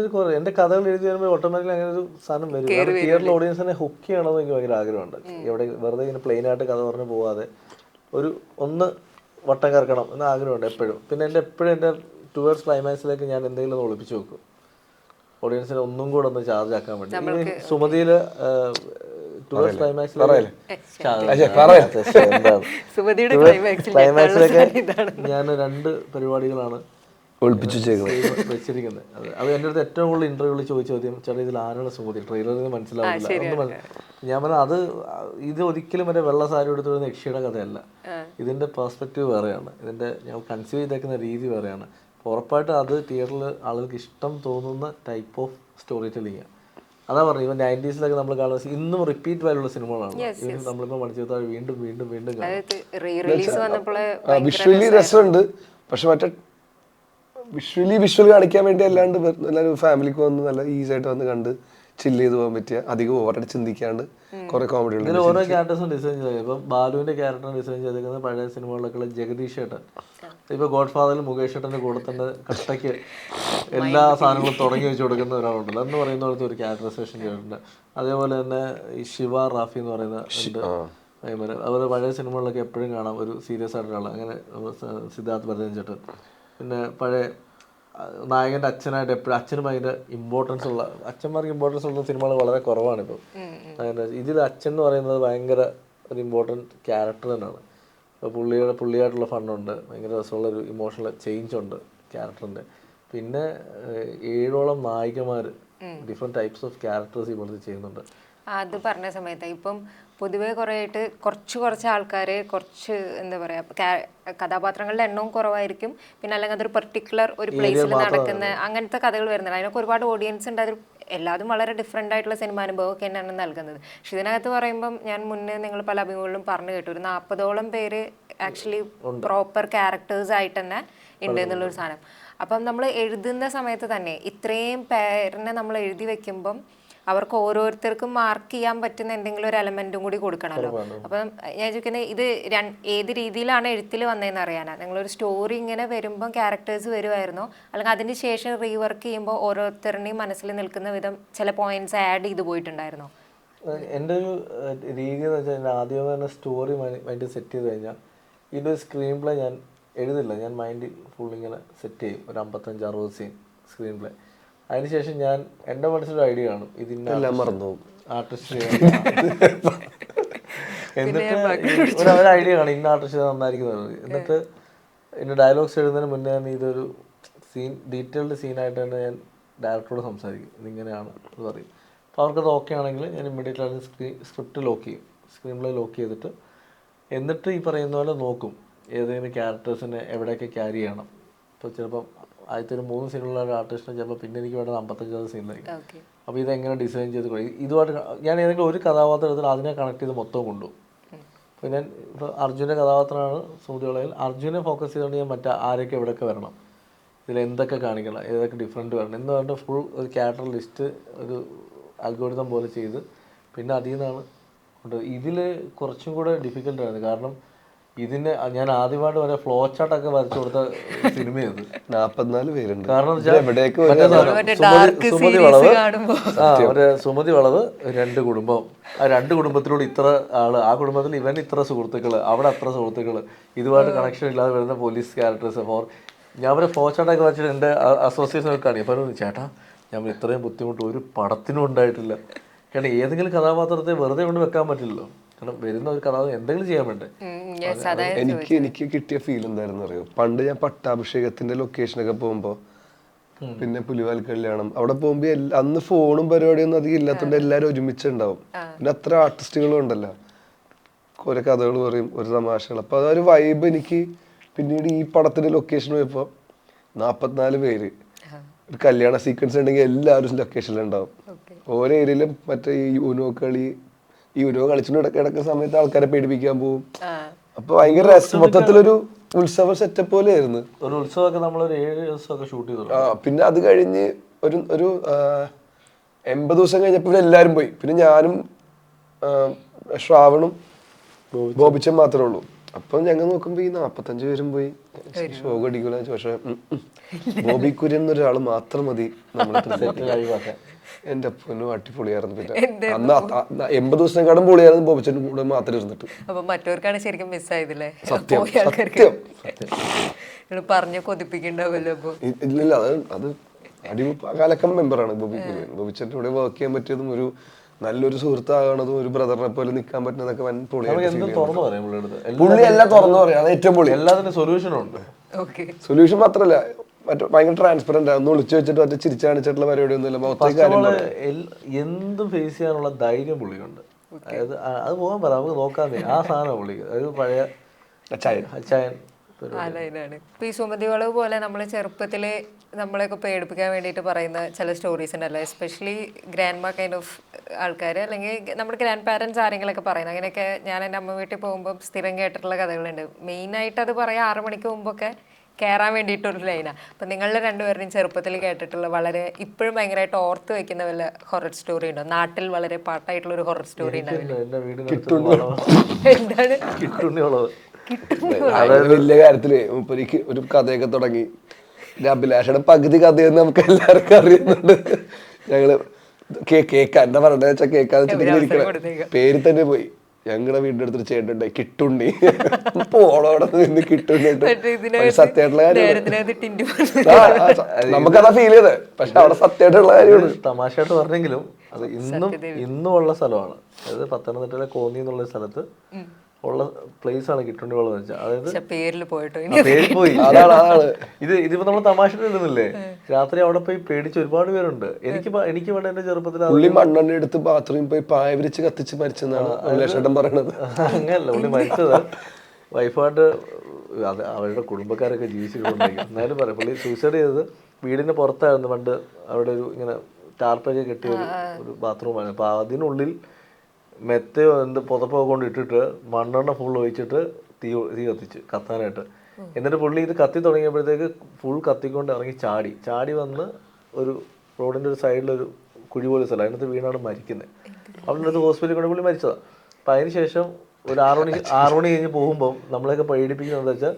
ഒരു കുറേ എൻ്റെ കഥകൾ എഴുതി വരുമ്പോൾ ഓട്ടോമാറ്റിക്കലി അങ്ങനെ ഒരു സാധനം വരും. തിയേറ്ററിൽ ഓഡിയൻസിനെ ഹുക്ക് ചെയ്യണമെന്ന് എനിക്ക് ഭയങ്കര ആഗ്രഹമുണ്ട്. എവിടെ വെറുതെ ഇങ്ങനെ പ്ലെയിനായിട്ട് കഥ പറഞ്ഞ് പോവാതെ ഒന്ന് വട്ടം കറക്കണം എന്ന ആഗ്രഹമുണ്ട് എപ്പോഴും. പിന്നെ എപ്പോഴും എൻ്റെ ടുവേർഡ്സ് ക്ലൈമാക്സിലേക്ക് ഞാൻ എന്തെങ്കിലും ഒന്ന് ഒളിപ്പിച്ച് വെക്കും, ഓഡിയൻസിനെ ഒന്നും കൂടെ ഒന്ന് ചാർജ് ആക്കാൻ വേണ്ടി. സുമതിയില് ടുവേർഡ്സ് ക്ലൈമാക്സിലൊക്കെ ഞാൻ 2 പരിപാടികളാണ് വെച്ചിരിക്കുന്നത്. അത് എൻ്റെ അടുത്ത് ഏറ്റവും കൂടുതൽ ഇന്റർവ്യൂവിൽ ചോദിച്ച ചോദ്യം, ചേട്ടാ ഇതിൽ ആരാണ് സുമതി, ട്രെയിലറിൽ മനസ്സിലാവില്ല. ഞാൻ പറഞ്ഞ ഇത് ഒരിക്കലും മറ്റേ വെള്ള സാരി എടുത്തു വരുന്ന യക്ഷിയുടെ കഥയല്ല, ഇതിന്റെ പെർസ്പെക്റ്റീവ് വേറെയാണ്, ഇതിന്റെ ഞാൻ കൺസീവ് ചെയ്തേക്കുന്ന രീതി വേറെയാണ്. ഉറപ്പായിട്ടും അത് തിയേറ്ററിൽ ആളുകൾക്ക് ഇഷ്ടം തോന്നുന്ന ടൈപ്പ് ഓഫ് സ്റ്റോറി ടെല്ലിങ്. അതാ പറഞ്ഞു, ഇവൻ 90s നമ്മൾ കാണുന്നത് ഇന്നും റിപ്പീറ്റ് വാല്യുള്ള സിനിമകളാണ്. നമ്മളിപ്പോൾ മണിച്ചിത്രത്താഴ് വീണ്ടും വീണ്ടും വീണ്ടും വിഷ്വലി രസമുണ്ട്. പക്ഷെ മറ്റേ വിഷ്വൽ കാണിക്കാൻ വേണ്ടി അല്ലാണ്ട് എല്ലാവരും ഫാമിലിക്ക് വന്ന് നല്ല ഈസി ആയിട്ട് വന്ന് കണ്ട് ചില്ല് ചെയ്ത് പോകാൻ പറ്റിയ, അധികം ഓവറായിട്ട് ചിന്തിക്കാണ്ട് കുറെ കോമഡികൾ. ഇതിൽ ഓരോ ക്യാരക്ടേഴ്സും ഡിസൈൻ ചെയ്തത്, ഇപ്പം ബാലുവിന്റെ ക്യാരക്ടർ ഡിസൈൻ ചെയ്തേക്കുന്നത് പഴയ സിനിമകളിലൊക്കെ ജഗദീഷ് ഏട്ടൻ. ഇപ്പൊ ഗോഡ് ഫാദറിൽ മുകേഷ് ഏട്ടന്റെ കൂടെ തന്നെ കട്ടയ്ക്ക് എല്ലാ സാധനങ്ങളും തുടങ്ങി വെച്ച് കൊടുക്കുന്ന ഒരാളുണ്ടല്ലോ എന്ന് പറയുന്ന പോലത്തെ ഒരു ക്യാരക്ടറൈസേഷൻ ചെയ്തിട്ടുണ്ട്. അതേപോലെ തന്നെ ഈ ശിവ റാഫി എന്ന് പറയുന്ന അതുപോലെ പഴയ സിനിമകളിലൊക്കെ എപ്പോഴും കാണാം ഒരു സീരിയസ് ആയിട്ടുള്ള ആൾ, അങ്ങനെ സിദ്ധാർത്ഥ് ഭരതൻ ചേട്ടൻ. പിന്നെ പഴയ നായകൻ്റെ അച്ഛനായിട്ട് എപ്പോഴും അച്ഛന് ഭയങ്കര ഇമ്പോർട്ടൻസ് ഉള്ള, അച്ഛന്മാർക്ക് ഇമ്പോർട്ടൻസ് ഉള്ള സിനിമകൾ വളരെ കുറവാണ് ഇപ്പോൾ. അങ്ങനെ ഇതിൽ അച്ഛൻ എന്ന് പറയുന്നത് ഭയങ്കര ഒരു ഇമ്പോർട്ടൻറ്റ് ക്യാരക്ടർ തന്നെയാണ്. അപ്പോൾ പുള്ളിയായിട്ടുള്ള ഫണ്ടുണ്ട്, ഭയങ്കര രസമുള്ളൊരു ഇമോഷണൽ ചേഞ്ച് ഉണ്ട് ക്യാരക്ടറിൻ്റെ. പിന്നെ 7ഓളം നായികമാർ ഡിഫറെൻറ്റ് ടൈപ്സ് ഓഫ് ക്യാരക്ടേഴ്സ് ഇപ്പോഴത്തെ ചെയ്യുന്നുണ്ട്. അത് പറഞ്ഞ സമയത്ത് ഇപ്പം പൊതുവേ കുറേയായിട്ട് കുറച്ച് ആൾക്കാർ കുറച്ച് എന്താ പറയുക കഥാപാത്രങ്ങളുടെ എണ്ണവും കുറവായിരിക്കും. പിന്നെ അല്ലെങ്കിൽ അതൊരു പെർട്ടിക്കുലർ ഒരു പ്ലേസിൽ നടക്കുന്ന അങ്ങനത്തെ കഥകൾ വരുന്നുണ്ട്. അതിനൊക്കെ ഒരുപാട് ഓഡിയൻസ് ഉണ്ട്. അത് എല്ലാതും വളരെ ഡിഫറെൻ്റ് ആയിട്ടുള്ള സിനിമാനുഭവമൊക്കെ തന്നെയാണ് നൽകുന്നത്. പക്ഷെ ഇതിനകത്ത് പറയുമ്പം ഞാൻ മുന്നേ നിങ്ങൾ പല അഭിമുഖങ്ങളിലും പറഞ്ഞു കേട്ടു, ഒരു 40ഓളം പേര് ആക്ച്വലി പ്രോപ്പർ ക്യാരക്ടേഴ്സ് ആയിട്ട് തന്നെ ഉണ്ട് എന്നുള്ളൊരു സാധനം. അപ്പം നമ്മൾ എഴുതുന്ന സമയത്ത് തന്നെ ഇത്രയും പേരിനെ നമ്മൾ എഴുതി വെക്കുമ്പം അവർക്ക് ഓരോരുത്തർക്കും മാർക്ക് ചെയ്യാൻ പറ്റുന്ന എന്തെങ്കിലും ഒരു എലമെന്റും കൂടി കൊടുക്കണമല്ലോ. അപ്പം ഞാൻ ചോദിക്കുന്നത് ഇത് ഏത് രീതിയിലാണ് എഴുത്തിൽ വന്നതെന്ന് അറിയാനാണ്. നിങ്ങളൊരു സ്റ്റോറി ഇങ്ങനെ വരുമ്പം ക്യാരക്ടേഴ്സ് വരുമായിരുന്നോ, അല്ലെങ്കിൽ അതിന് ശേഷം റീവർക്ക് ചെയ്യുമ്പോൾ ഓരോരുത്തരുടെയും മനസ്സിൽ നിൽക്കുന്ന വിധം ചില പോയിന്റ്സ് ആഡ് ചെയ്ത് പോയിട്ടുണ്ടായിരുന്നോ? എൻ്റെ ഒരു രീതി എന്ന് വെച്ചാൽ ആദ്യം തന്നെ സ്റ്റോറി മൈൻഡിൽ സെറ്റ് ചെയ്ത് കഴിഞ്ഞാൽ ഇതൊരു സ്ക്രീൻ പ്ലേ ഞാൻ എഴുതില്ല, ഞാൻ മൈൻഡിൽ ഫുൾ ഇങ്ങനെ സെറ്റ് ചെയ്യും. ഒരു 55-60 സീൻ സ്ക്രീൻ പ്ലേ. അതിനുശേഷം ഞാൻ എൻ്റെ മനസ്സിലൊരു ഐഡിയ കാണും, ഇതിൻ്റെ മറന്നു ആർട്ടിസ്റ്റ് എന്നിട്ട് ഒരു ഐഡിയ കാണും, ഇന്ന ആർട്ടിസ്റ്റ് നന്നായിരിക്കുന്നത്. എന്നിട്ട് ഇതിൻ്റെ ഡയലോഗ്സ് എഴുതുന്നതിന് മുന്നേ തന്നെ ഇതൊരു ഡീറ്റെയിൽഡ് സീനായിട്ട് തന്നെ ഞാൻ ഡയറക്ടറോട് സംസാരിക്കും, ഇതിങ്ങനെയാണ് എന്ന് പറയും. അപ്പോൾ അവർക്കത് ഓക്കെ ആണെങ്കിൽ ഞാൻ ഇമ്മീഡിയറ്റ്ലി അത് സ്ക്രിപ്റ്റ് ലോക്ക് ചെയ്യും, സ്ക്രീൻ പ്ലേ ലോക്ക് ചെയ്തിട്ട് എന്നിട്ട് ഈ പറയുന്ന പോലെ നോക്കും ഏതെങ്കിലും ക്യാരക്ടേഴ്സിനെ എവിടെയൊക്കെ ക്യാരി ചെയ്യണം. ഇപ്പോൾ ചിലപ്പം ആദ്യത്തെ ഒരു 3 സീനുള്ള ഒരു ആർട്ടിസ്റ്റിനെ ചിലപ്പോൾ പിന്നെ എനിക്ക് വേണ്ടത് 55 സീനിലായിരിക്കും. അപ്പോൾ ഇതെങ്ങനെ ഡിസൈൻ ചെയ്ത് ഇതുമായിട്ട് ഞാൻ ഏതെങ്കിലും ഒരു കഥാപാത്രം എടുത്തിട്ട് അതിനെ കണക്ട് ചെയ്ത് മൊത്തം കൊണ്ടുപോകും. അപ്പോൾ ഞാൻ ഇപ്പോൾ അർജുൻ്റെ കഥാപാത്രമാണ് സുമതി വളയിൽ. അർജുനെ ഫോക്കസ് ചെയ്തുകൊണ്ട് ഞാൻ ആരൊക്കെ എവിടെയൊക്കെ വരണം, ഇതിൽ എന്തൊക്കെ കാണിക്കണം, ഏതൊക്കെ ഡിഫറൻറ്റ് വരണം എന്ന് പറഞ്ഞിട്ട് ഫുൾ ഒരു ക്യാരക്ടർ ലിസ്റ്റ് ഒരു അൽഗോരിതം പോലെ ചെയ്ത് പിന്നെ അതിൽ നിന്നാണ് ഇതിൽ കുറച്ചും കൂടെ ഡിഫിക്കൽട്ടായിരുന്നു. കാരണം ഇതിന് ഞാൻ ആദ്യമായിട്ട് വരെ ഫ്ലോ ചാർട്ടൊക്കെ വരച്ചു കൊടുത്ത സിനിമയത്. 44 പേരുണ്ട്. കാരണം സുമതി വളവ് 2 കുടുംബം, ആ 2 കുടുംബത്തിലൂടെ ഇത്ര ആള്, ആ കുടുംബത്തിൽ ഇവൻ ഇത്ര സുഹൃത്തുക്കള്, അവിടെ അത്ര സുഹൃത്തുക്കള്, ഇതുമായിട്ട് കണക്ഷൻ ഇല്ലാതെ വരുന്ന പോലീസ് ക്യാരക്ടേഴ്സ്. ഞാൻ അവരെ ഫ്ലോ ചാർട്ടൊക്കെ വെച്ചിട്ട് എൻ്റെ അസോസിയേഷൻ ഒക്കെ കാണി. അപ്പം ചേട്ടാ ഞാൻ ഇത്രയും ബുദ്ധിമുട്ട് ഒരു പടത്തിനും ഉണ്ടായിട്ടില്ല. കാരണം ഏതെങ്കിലും കഥാപാത്രത്തെ വെറുതെ കൊണ്ട് വെക്കാൻ പറ്റില്ലല്ലോ. കാരണം വരുന്ന ഒരു കഥാപാത്രം എന്തെങ്കിലും ചെയ്യാൻ വേണ്ടേ. എനിക്ക് കിട്ടിയ ഫീൽ എന്തായിരുന്നു അറിയോ, പണ്ട് ഞാൻ പട്ടാഭിഷേകത്തിന്റെ ലൊക്കേഷനൊക്കെ പോകുമ്പോ, പിന്നെ പുലിവാൽ കല്യാണം അവിടെ പോകുമ്പോ അന്ന് ഫോണും പരിപാടിയൊന്നും അധികം ഇല്ലാത്തതുകൊണ്ട് എല്ലാവരും ഒരുമിച്ചുണ്ടാവും. പിന്നെ അത്ര ആർട്ടിസ്റ്റുകളും ഉണ്ടല്ലോ, കുറെ കഥകൾ പറയും, ഒരു തമാശകൾ. അപ്പൊ അതൊരു വൈബ് എനിക്ക്. പിന്നീട് ഈ പടത്തിന്റെ ലൊക്കേഷൻ പോയപ്പോ 44 പേര്, ഒരു കല്യാണ സീക്വൻസ് ഉണ്ടെങ്കിൽ എല്ലാവരും ലൊക്കേഷനിലുണ്ടാവും. ഓരോ ഏരിയയിലും മറ്റേ ഈ യൂനോ കളി, ഈ യൂനോ കളിച്ചിട്ട് ഇടയ്ക്കുന്ന സമയത്ത് ആൾക്കാരെ പേടിപ്പിക്കാൻ പോകും. അപ്പൊ ഭയങ്കര മൊത്തത്തിലൊരു ഉത്സവ സെറ്റപ്പ് പോലെ ആയിരുന്നു. ഒരു ഉത്സവമൊക്കെ നമ്മളൊരു 7 ദിവസമൊക്കെ ഷൂട്ട് ചെയ്തു. പിന്നെ അത് കഴിഞ്ഞ് ഒരു 80 ദിവസം കഴിഞ്ഞപ്പോൾ എല്ലാവരും പോയി. പിന്നെ ഞാനും ശ്രാവണും ബോബിച്ചൻ മാത്രമേ ഉള്ളൂ. അപ്പൊ ഞങ്ങൾ നോക്കുമ്പോ ഈ 45 പേരും പോയി. ഷോ അടിക്കൂല. പക്ഷെ ബോബി കുര്യൻ എന്നൊരാള് മാത്രം മതി നമ്മളെ. എന്റെ പൊന്നു അടിപൊളിയായിരുന്നു. പിന്നെ അന്ന് 80 ദിവസത്തെക്കാളും പൊളിയായിരുന്നു ബോബിച്ചൻ കൂടെ മാത്രം ഇരുന്നിട്ട്. അപ്പൊ മറ്റവർക്കാണ് ശരിക്കും മിസ്സായതില്ലേ? സത്യം സത്യം പറഞ്ഞ കൊതിപ്പിക്കണ്ടാവല്ലോ. ഇല്ല, അത് അടികാലക്കം മെമ്പറാണ് ബോബി കുര്യൻ. ബോബിച്ചന്റെ കൂടെ വർക്ക് ചെയ്യാൻ പറ്റിയതും ഒരു നല്ലൊരു സുഹൃത്താകണതും ഒരു ബ്രദറിനെ പോലെ നിൽക്കാൻ പറ്റുന്നതൊക്കെ വൻ പൊളിയായിട്ട്. പുള്ളി എല്ലാം തുറന്നു പറയാം, അത് ഏറ്റവും പൊളി. എല്ലാത്തിനും സൊല്യൂഷനും ഉണ്ട്. സൊല്യൂഷൻ മാത്രല്ല, മറ്റേ ഭയങ്കര ട്രാൻസ്പെറന്റ് ആണ്. ഒന്ന് വിളിച്ചു വെച്ചിട്ട് മറ്റേ ചിരിച്ചു കാണിച്ചിട്ടുള്ള പരിപാടി ഒന്നുമില്ല. എന്തും ഫേസ് ചെയ്യാനുള്ള ധൈര്യം പുള്ളിയുണ്ട്. അതായത് അത് പോകാൻ പറ, നമുക്ക് നോക്കാന്നേ ആ സാധനം പുള്ളിക്ക്. അതായത് പഴയ അച്ചായൻ. ഇപ്പൊ ഈ സുമതി വളവ് പോലെ നമ്മള് ചെറുപ്പത്തില് നമ്മളെയൊക്കെ പേടിപ്പിക്കാൻ വേണ്ടിയിട്ട് പറയുന്ന ചില സ്റ്റോറീസ് ഉണ്ടല്ലോ, എസ്പെഷ്യലി ഗ്രാൻഡ് മാ കൈൻഡ് ഓഫ് ആൾക്കാർ, അല്ലെങ്കിൽ നമ്മുടെ ഗ്രാൻഡ് പാരൻസ് ആരെങ്കിലൊക്കെ പറയുന്നത്. അങ്ങനെയൊക്കെ ഞാൻ എൻ്റെ അമ്മ വീട്ടിൽ പോകുമ്പോൾ സ്ഥിരം കേട്ടിട്ടുള്ള കഥകളുണ്ട്. മെയിനായിട്ട് അത് പറയാം 6 മണിക്ക് മുമ്പൊക്കെ കയറാൻ വേണ്ടിയിട്ടൊരു ലൈനാണ്. അപ്പം നിങ്ങളുടെ രണ്ടുപേരുടെയും ചെറുപ്പത്തിൽ കേട്ടിട്ടുള്ള വളരെ ഇപ്പോഴും ഭയങ്കരമായിട്ട് ഓർത്ത് വെക്കുന്ന വല്ല ഹൊറർ സ്റ്റോറി ഉണ്ടോ? നാട്ടിൽ വളരെ പാട്ടായിട്ടുള്ള ഒരു ഹൊറർ സ്റ്റോറി ഉണ്ടാവില്ല? എന്താണ് വലിയ കാര്യത്തില് മുപ്പരിക്ക് ഒരു കഥയൊക്കെ തുടങ്ങി. അഭിലാഷയുടെ പകുതി കഥയെന്ന് നമുക്ക് എല്ലാവർക്കും അറിയുന്നുണ്ട്. ഞങ്ങള് കേൾക്കാൻ എന്താ പറഞ്ഞ വെച്ചാൽ കേൾക്കാന്ന് വെച്ചിട്ട് പേര് തന്നെ പോയി. ഞങ്ങളുടെ വീടിന്റെ അടുത്തൊരു ചേട്ടനുണ്ടായി, കിട്ടുണ്ണി. പോളോടെ നിന്ന് കിട്ടുണ്ണി. സത്യമായിട്ടുള്ള കാര്യമാണ്, നമുക്കതാ ഫീൽ ചെയ്തത്. പക്ഷെ അവിടെ സത്യമായിട്ടുള്ള കാര്യമാണ്. തമാശയായിട്ട് പറഞ്ഞെങ്കിലും അത് ഇന്നും ഉള്ള സ്ഥലമാണ്. അതായത് പത്തനംതിട്ടയിലെ കോന്നി എന്നുള്ള സ്ഥലത്ത് ഉള്ള പ്ലേസ് ആണ് കിട്ടുണ്ണി വെള്ളം വെച്ചാൽ. അതായത് പേര് പോയി. ഇതിപ്പോ നമ്മൾ തമാശ ഇടുന്നില്ലേ, രാത്രി അവിടെ പോയി പേടിച്ച് ഒരുപാട് പേരുണ്ട്. എനിക്ക് വേണ്ട എന്റെ ചെറുപ്പത്തിൽ പുള്ളി മണ്ണെണ്ണ എടുത്ത് ബാത്റൂമിൽ പോയി പായ വിരിച്ച് കത്തിച്ച് മരിച്ചെന്നാണ് അഭിലാഷേട്ടൻ പറയണത്. അങ്ങനല്ല, പുള്ളി മരിച്ചത് വൈഫായിട്ട് അവരുടെ കുടുംബക്കാരൊക്കെ ജീവിച്ചിട്ടുണ്ടെങ്കിൽ എന്നാലും പറയാം. പുള്ളി സൂസൈഡ് ചെയ്തത് വീടിന്റെ പുറത്തായിരുന്നു. പണ്ട് അവിടെ ഒരു ഇങ്ങനെ ടാർപ്പൊക്കെ കെട്ടിയ ഒരു ബാത്റൂമാണ്. അപ്പൊ അതിനുള്ളിൽ മെത്തയോ പുതപ്പൊക്കെ കൊണ്ട് ഇട്ടിട്ട് മണ്ണെണ്ണ ഫുൾ ഒഴിച്ചിട്ട് തീ കത്തിച്ച് കത്താനായിട്ട്. എന്നിട്ട് പുള്ളി ഇത് കത്തി തുടങ്ങിയപ്പോഴത്തേക്ക് ഫുൾ കത്തിക്കൊണ്ട് ഇറങ്ങി ചാടി വന്ന് ഒരു റോഡിൻ്റെ ഒരു സൈഡിലൊരു കുഴി പോലെ സ്ഥലം, അതിനകത്ത് വീണാണ് മരിക്കുന്നത്. അവിടെ അടുത്ത് ഹോസ്പിറ്റലിൽ കൊണ്ട് പുള്ളി മരിച്ചതാണ്. അപ്പം അതിന് ശേഷം ഒരു 6 മണി കഴിഞ്ഞ് പോകുമ്പോൾ നമ്മളെയൊക്കെ പേടിപ്പിക്കുന്നത് എന്താ വെച്ചാൽ,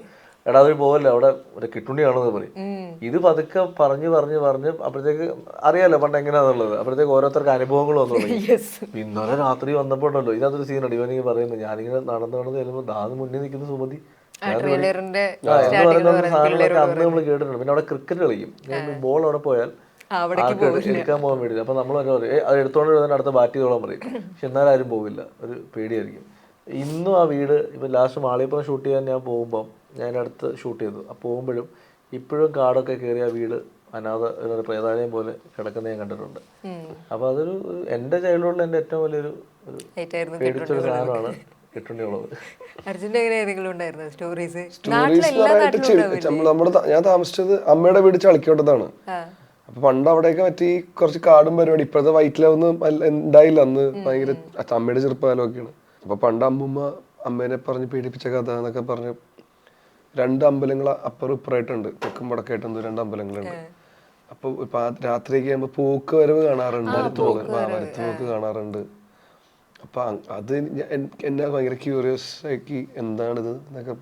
എടാ അത് പോകല്ലേ അവിടെ ഒരു കിട്ടുണ്ണിയാണെന്ന് പറയും. ഇത് പതുക്കെ പറഞ്ഞ് അപ്പോഴത്തേക്ക് അറിയാലോ പണ്ട് എങ്ങനെയാണെന്നുള്ളത്. അപ്പോഴത്തേക്ക് ഓരോരുത്തർക്ക് അനുഭവങ്ങൾ വന്നു തുടങ്ങി. ഇന്നലെ രാത്രി വന്നപ്പോ ഉണ്ടല്ലോ ഇതിനകത്തൊരു സീനുണ്ട്. ഇവനിങ്ങനെ പറയുന്നത്, ഞാനിങ്ങനെ നടന്ന് ചെല്ലുമ്പോൾ ദാന്ന് മുന്നിൽ നിൽക്കുന്ന സുമതി എന്ന് പറയുന്ന സാധനങ്ങളൊക്കെ അന്ന് നമ്മൾ കേട്ടിട്ടുണ്ട്. പിന്നെ അവിടെ ക്രിക്കറ്റ് കളിക്കും. ബോൾ അവിടെ പോയാൽ എടുക്കാൻ പോകാൻ വേണ്ടി അപ്പൊ നമ്മൾ അത് എടുത്തോണ്ട് വരുന്നതിന് അടുത്ത ബാറ്റ് ചെയ്തോളാൻ പറയും. പക്ഷെ എന്നാലും ആരും പോകില്ല, ഒരു പേടിയായിരിക്കും. ഇന്നും ആ വീട് ഇപ്പൊ ലാസ്റ്റ് മാളിയപ്പുറം ഷൂട്ട് ചെയ്യാൻ ഞാൻ പോകുമ്പോൾ, ഞാൻ അടുത്ത് ഷൂട്ട് ചെയ്തു, അപ്പോൾ പോകുമ്പോഴും ഇപ്പോഴും കാടൊക്കെ കയറി ആ വീട് അനാഥ പ്രേതാലയം പോലെ കിടക്കുന്ന ഞാൻ കണ്ടിട്ടുണ്ട്. അപ്പൊ അതൊരു എൻ്റെ ചൈൽഡ്ഹുഡിൽ എൻ്റെ ഏറ്റവും വലിയൊരു പേടിച്ചൊരു സാധനമാണ് കിട്ടുണ്ണിയുള്ളത്. ഞാൻ താമസിച്ചത് അമ്മയുടെ വീട് ചളിക്കോട്ടത്താണ്. അപ്പൊ പണ്ട് അവിടെയൊക്കെ പറ്റി കുറച്ച് കാടും പരിപാടി. ഇപ്പോഴത്തെ വൈറ്റിലൊന്നും ഉണ്ടായില്ല. അന്ന് ഭയങ്കര അമ്മയുടെ ചെറുപ്പകാലമൊക്കെയാണ്. അപ്പൊ പണ്ട് അമ്മൂമ്മ അമ്മേനെ പറഞ്ഞ് പീഡിപ്പിച്ച കഥ എന്നൊക്കെ പറഞ്ഞ് 2 അമ്പലങ്ങൾ അപ്പുറം ഇപ്പുറമായിട്ടുണ്ട്, തെക്കും വടക്കായിട്ട് എന്തോ 2 അമ്പലങ്ങളുണ്ട്. അപ്പൊ ഇപ്പൊ രാത്രിയൊക്കെ ആകുമ്പോ പോക്ക് വരവ് കാണാറുണ്ട്, വരത്തുപോക്ക് കാണാറുണ്ട്. അപ്പൊ അത് എന്നെ ഭയങ്കര ക്യൂരിയസ് ആക്കി എന്താണിത് എന്നൊക്കെ.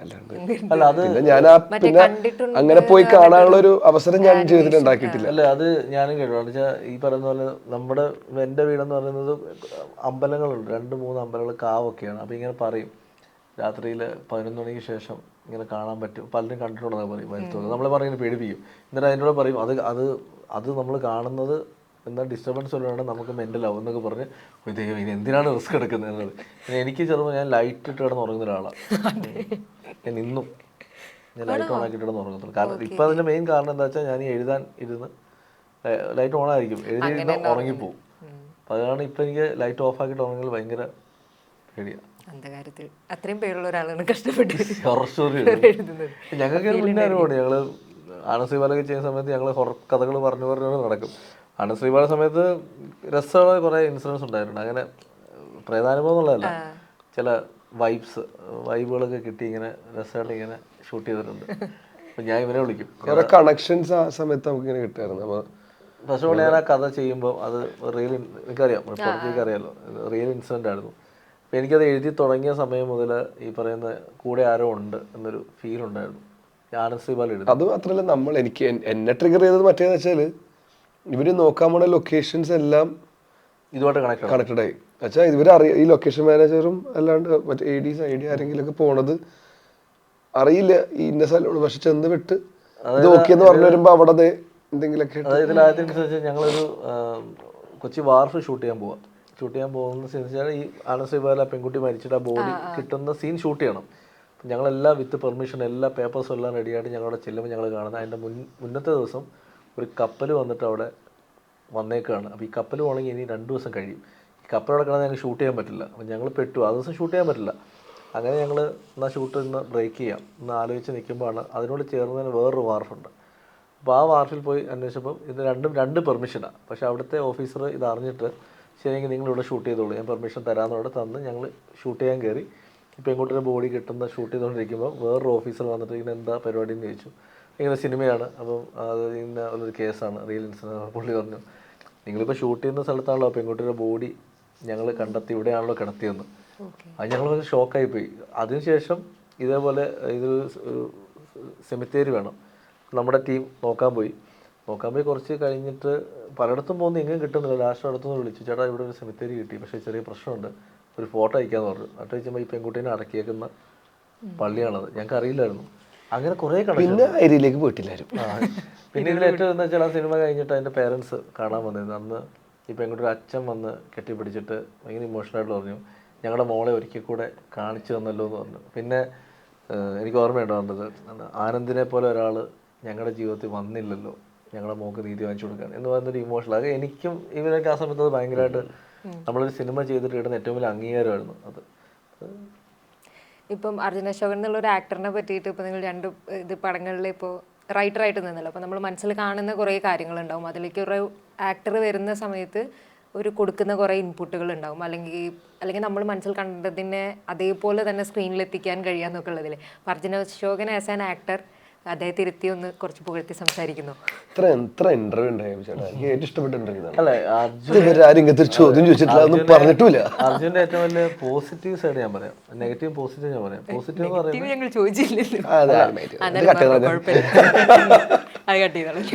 അല്ലാണ്ട് അല്ല അത് പിന്നെ ഞാൻ പിന്നെ അങ്ങനെ പോയി കാണാനുള്ള ഒരു അവസരം ഞാൻ ജീവിതത്തിൽ ഉണ്ടാക്കിയിട്ടില്ല. അല്ല അത് ഞാനും കേട്ടു. വെച്ചാൽ ഈ പറയുന്ന പോലെ എൻ്റെ വീടെന്ന് പറയുന്നത് അമ്പലങ്ങളുണ്ട്, 2-3 അമ്പലങ്ങൾ കാവൊക്കെയാണ്. അപ്പോൾ ഇങ്ങനെ പറയും രാത്രിയിൽ 11 മണിക്ക് ശേഷം ഇങ്ങനെ കാണാൻ പറ്റും, പലരും കണ്ടിട്ടുണ്ടെന്ന് പറയും വരുത്തുന്നത്. നമ്മളെ പറഞ്ഞ് പേടിപ്പിക്കും. എന്നിട്ട് അതിനോട് പറയും അത് അത് അത് നമ്മൾ കാണുന്നത് എന്താ ഡിസ്റ്റർബൻസ് വല്ലതാണ്, നമുക്ക് മെൻ്റലാവും എന്നൊക്കെ പറഞ്ഞ് ദൈവം ഇനി എന്തിനാണ് റിസ്ക് എടുക്കുന്നത് എന്നത്. എനിക്ക് ചെറുപ്പം ഞാൻ ലൈറ്റ് ഇട്ട് കിടന്ന് ഉറങ്ങുന്ന ഒരാളാണ്. ഞാൻ ഇന്നും ഞാൻ ലൈറ്റ് ഓൺ ആക്കിയിട്ട് കിടന്ന് ഉറങ്ങത്തുള്ളൂ. കാരണം ഇപ്പം അതിൻ്റെ മെയിൻ കാരണം എന്താ വെച്ചാൽ ഞാൻ ഈ എഴുതാൻ ഇരുന്ന് ലൈറ്റ് ഓൺ ആയിരിക്കും, എഴുതിയിരുന്ന് ഉറങ്ങിപ്പോവും. അപ്പം അതാണ് ഇപ്പം എനിക്ക് ലൈറ്റ് ഓഫ് ആക്കിയിട്ട് ഉറങ്ങുന്നത് ഭയങ്കര പേടിയാണ്. കാര്യത്തിൽ അത്രയും പേരുള്ള ഒരാളാണ് കഷ്ടപ്പെട്ട് ഹൊറർ സ്റ്റോറി ഞങ്ങൾക്ക് മുന്നേ അറിവുണ്ട്. ഞങ്ങൾ ആനശ്രീബാലൊക്കെ ചെയ്യുന്ന സമയത്ത് ഞങ്ങൾ ഹൊറർ കഥകൾ പറഞ്ഞു നടക്കും. ആനശ്രീബാല സമയത്ത് രസമുള്ള കുറേ ഇൻസിഡൻസ് ഉണ്ടായിട്ടുണ്ട്. അങ്ങനെ പ്രേതാനുഭവം എന്നുള്ളതല്ല, ചില വൈബുകളൊക്കെ കിട്ടി ഇങ്ങനെ രസമായിട്ട് ഇങ്ങനെ ഷൂട്ട് ചെയ്തിട്ടുണ്ട്. അപ്പം ഞാൻ ഇവനെ വിളിക്കും. കുറെ കണക്ഷൻസ് ആ സമയത്ത് നമുക്ക് ഇങ്ങനെ കിട്ടായിരുന്നു. അപ്പോൾ ഫസ്റ്റ് ഓഫ് ഓൾ ഞാൻ ആ കഥ ചെയ്യുമ്പോൾ അത് റിയൽ, എനിക്കറിയാം, റിപ്പോർട്ടർക്ക് അറിയാമല്ലോ, റിയൽ ഇൻസിഡൻ്റ് ആയിരുന്നു. അപ്പോൾ എനിക്കത് എഴുതി തുടങ്ങിയ സമയം മുതൽ ഈ പറയുന്ന കൂടെ ആരോ ഉണ്ട് എന്നൊരു ഫീൽ ഉണ്ടായിരുന്നു. ആനശ്രീബാല എഴുതി. അത് മാത്രമല്ല, എനിക്ക് എന്നെ ട്രിഗർ ചെയ്തത് മറ്റേന്ന് വെച്ചാൽ ഇവര് നോക്കാൻ പോണ ലൊക്കേഷൻസ് എല്ലാം ഇതുമായിട്ട് കണക്റ്റഡ് ആയി. വെച്ചാൽ ഇവര് ഈ ലൊക്കേഷൻ മാനേജറും അല്ലാണ്ട് മറ്റേ ഐഡി ആരെങ്കിലും ഒക്കെ പോണത് അറിയില്ല ഈ ഇന്ന സ്ഥലമാണ്, പക്ഷെ ചെന്ന് വിട്ട് ഇത് ഓക്കെന്ന് പറഞ്ഞു വരുമ്പോ അവിടെ എന്തെങ്കിലുമൊക്കെ. അതായത് ഇതിലാദ്യമനുസരിച്ച് ഞങ്ങളൊരു കൊച്ചി വാർഫ് ഷൂട്ട് ചെയ്യാൻ പോകുന്ന സീൻ വെച്ചാൽ ഈ ആനശ്രീബാല പെൺകുട്ടി മരിച്ചിട്ട് ആ ബോഡി കിട്ടുന്ന സീൻ ഷൂട്ട് ചെയ്യണം. ഞങ്ങളെല്ലാം വിത്ത് പെർമിഷൻ എല്ലാ പേപ്പേഴ്സും എല്ലാം റെഡിയായിട്ട് ഞങ്ങളവിടെ ചെല്ലുമ്പോൾ ഞങ്ങൾ കാണുന്നത് അതിൻ്റെ മുന്നത്തെ ദിവസം ഒരു കപ്പൽ വന്നിട്ട് അവിടെ വന്നേക്കാണ്. അപ്പോൾ ഈ കപ്പൽ പോകണമെങ്കിൽ ഇനി 2 ദിവസം കഴിയും. ഈ കപ്പലവിടെ കിടന്ന് ഞങ്ങൾക്ക് ഷൂട്ട് ചെയ്യാൻ പറ്റില്ല. അപ്പോൾ ഞങ്ങൾ പെട്ടു, ആ ദിവസം ഷൂട്ട് ചെയ്യാൻ പറ്റില്ല. അങ്ങനെ ഞങ്ങൾ എന്നാൽ ഷൂട്ട് ഇന്ന് ബ്രേക്ക് ചെയ്യാം എന്ന് ആലോചിച്ച് നിൽക്കുമ്പോഴാണ് അതിനോട് ചേർന്നതിന് വേറൊരു വാർഫുണ്ട്. അപ്പോൾ ആ വാർഫിൽ പോയി അന്വേഷിച്ചപ്പം ഇത് രണ്ട് പെർമിഷനാണ്. പക്ഷേ അവിടുത്തെ ഓഫീസർ ഇത് അറിഞ്ഞിട്ട് ശരിയെങ്കിൽ നിങ്ങളിവിടെ ഷൂട്ട് ചെയ്തോളൂ, ഞാൻ പെർമിഷൻ തരാമെന്നോട് തന്ന് ഞങ്ങൾ ഷൂട്ട് ചെയ്യാൻ കയറി. ഇപ്പോൾ ഇങ്ങോട്ടൊരു ബോഡി കിട്ടുന്ന ഷൂട്ട് ചെയ്തുകൊണ്ടിരിക്കുമ്പോൾ വേറൊരു ഓഫീസർ വന്നിട്ട് ഇങ്ങനെ എന്താ പരിപാടി എന്ന് ചോദിച്ചു. ഇങ്ങനെ സിനിമയാണ്, അപ്പം അത് ഇന്ന ഒരു കേസാണ്, റിയൽ ഇൻസിഡൻറ്റ്. പുള്ളി പറഞ്ഞു നിങ്ങളിപ്പോൾ ഷൂട്ട് ചെയ്യുന്ന സ്ഥലത്താണല്ലോ പെൺകുട്ടിയുടെ ബോഡി ഞങ്ങൾ കണ്ടെത്തി, ഇവിടെയാണല്ലോ കിടത്തിയെന്ന്. അത് ഞങ്ങൾ വളരെ ഷോക്കായിപ്പോയി. അതിനുശേഷം ഇതേപോലെ ഇതൊരു സെമിത്തേരി വേണം, നമ്മുടെ ടീം നോക്കാൻ പോയി കുറച്ച് കഴിഞ്ഞിട്ട് പലയിടത്തും പോകുന്ന എങ്ങും കിട്ടുന്നില്ല. ലാസ്റ്റ് അടുത്തുനിന്ന് വിളിച്ചു, ചേട്ടാ ഇവിടെ ഒരു സെമിത്തേരി കിട്ടി, പക്ഷേ ചെറിയ പ്രശ്നമുണ്ട്, ഒരു ഫോട്ടോ അയക്കാന്ന് പറഞ്ഞു. എന്നിട്ട് വെച്ചുമ്പോൾ ഈ പെൺകുട്ടീനെ അടക്കിയേക്കുന്ന പള്ളിയാണത്. ഞങ്ങൾക്ക് അറിയില്ലായിരുന്നു. അങ്ങനെ കുറേ പിന്നെ ഏരിയയിലേക്ക് പോയിട്ടില്ലായിരുന്നു. പിന്നെ ഇതിൽ ഏറ്റവും എന്ന് വെച്ചാൽ ആ സിനിമ കഴിഞ്ഞിട്ട് അതിൻ്റെ പേരൻസ് കാണാൻ വന്നിരുന്നു. അന്ന് ഈ പെൺകുട്ടിയുടെ അച്ഛൻ വന്ന് കെട്ടിപ്പിടിച്ചിട്ട് ഭയങ്കര ഇമോഷണലായിട്ട് പറഞ്ഞു, ഞങ്ങളുടെ മോളെ ഒരിക്കൽ കൂടെ കാണിച്ചു തന്നല്ലോ എന്ന് പറഞ്ഞു. പിന്നെ എനിക്ക് ഓർമ്മയുണ്ടോ വന്നത്, ആനന്ദിനെ പോലെ ഒരാൾ ഞങ്ങളുടെ ജീവിതത്തിൽ വന്നില്ലല്ലോ, ഞങ്ങളുടെ മോൾക്ക് നീതി വാങ്ങിച്ചു കൊടുക്കാൻ എന്ന് പറയുന്നൊരു ഇമോഷണൽ. അത് എനിക്കും ഇവരൊക്കെ ആ സമയത്ത് അത് ഭയങ്കരമായിട്ട് നമ്മളൊരു സിനിമ ചെയ്തിട്ട് ഇടുന്ന ഏറ്റവും വലിയ അംഗീകാരമായിരുന്നു അത്. ഇപ്പം അർജുൻ അശോകൻ എന്നുള്ള ഒരു ആക്ടറിനെ പറ്റിയിട്ട് ഇപ്പോൾ നിങ്ങൾ 2 പടങ്ങളിൽ ഇപ്പോൾ റൈറ്ററായിട്ട് നിന്നല്ലോ, അപ്പോൾ നമ്മൾ മനസ്സിൽ കാണുന്ന കുറേ കാര്യങ്ങളുണ്ടാവും. അതിലേക്ക് ഒരു ആക്ടർ വരുന്ന സമയത്ത് ഒരു കൊടുക്കുന്ന കുറേ ഇൻപുട്ടുകൾ ഉണ്ടാവും, അല്ലെങ്കിൽ നമ്മൾ മനസ്സിൽ കണ്ടതിനെ അതേപോലെ തന്നെ സ്ക്രീനിൽ എത്തിക്കാൻ കഴിയാന്നൊക്കെ ഉള്ളതിൽ. അപ്പോൾ Arjun Ashokan as an actor അദ്ദേഹത്തെ ഇരുത്തി ഒന്ന് കുറച്ച് പുകഴ്ത്തി സംസാരിക്കുന്നു. എത്ര ഇന്റർവ്യൂ ഉണ്ടായിരുന്നു ചേട്ടാ, എനിക്ക് ഏറ്റവും ഇഷ്ടപ്പെട്ട ഇന്റർവ്യൂ ആണ്. അല്ലേ ചോദ്യം ചോദിച്ചിട്ടില്ല, ഒന്നും പറഞ്ഞിട്ടില്ല. അർജുന്റെ ഏറ്റവും വലിയ പോസിറ്റീവ് സൈഡ് ഞാൻ പറയാം, നെഗറ്റീവ് പോസിറ്റീവ് ഞാൻ പറയാം. പോസിറ്റീവ് എന്ന് പറയുന്നത് ഞങ്ങൾ ചോദിച്ചില്ലല്ലോ,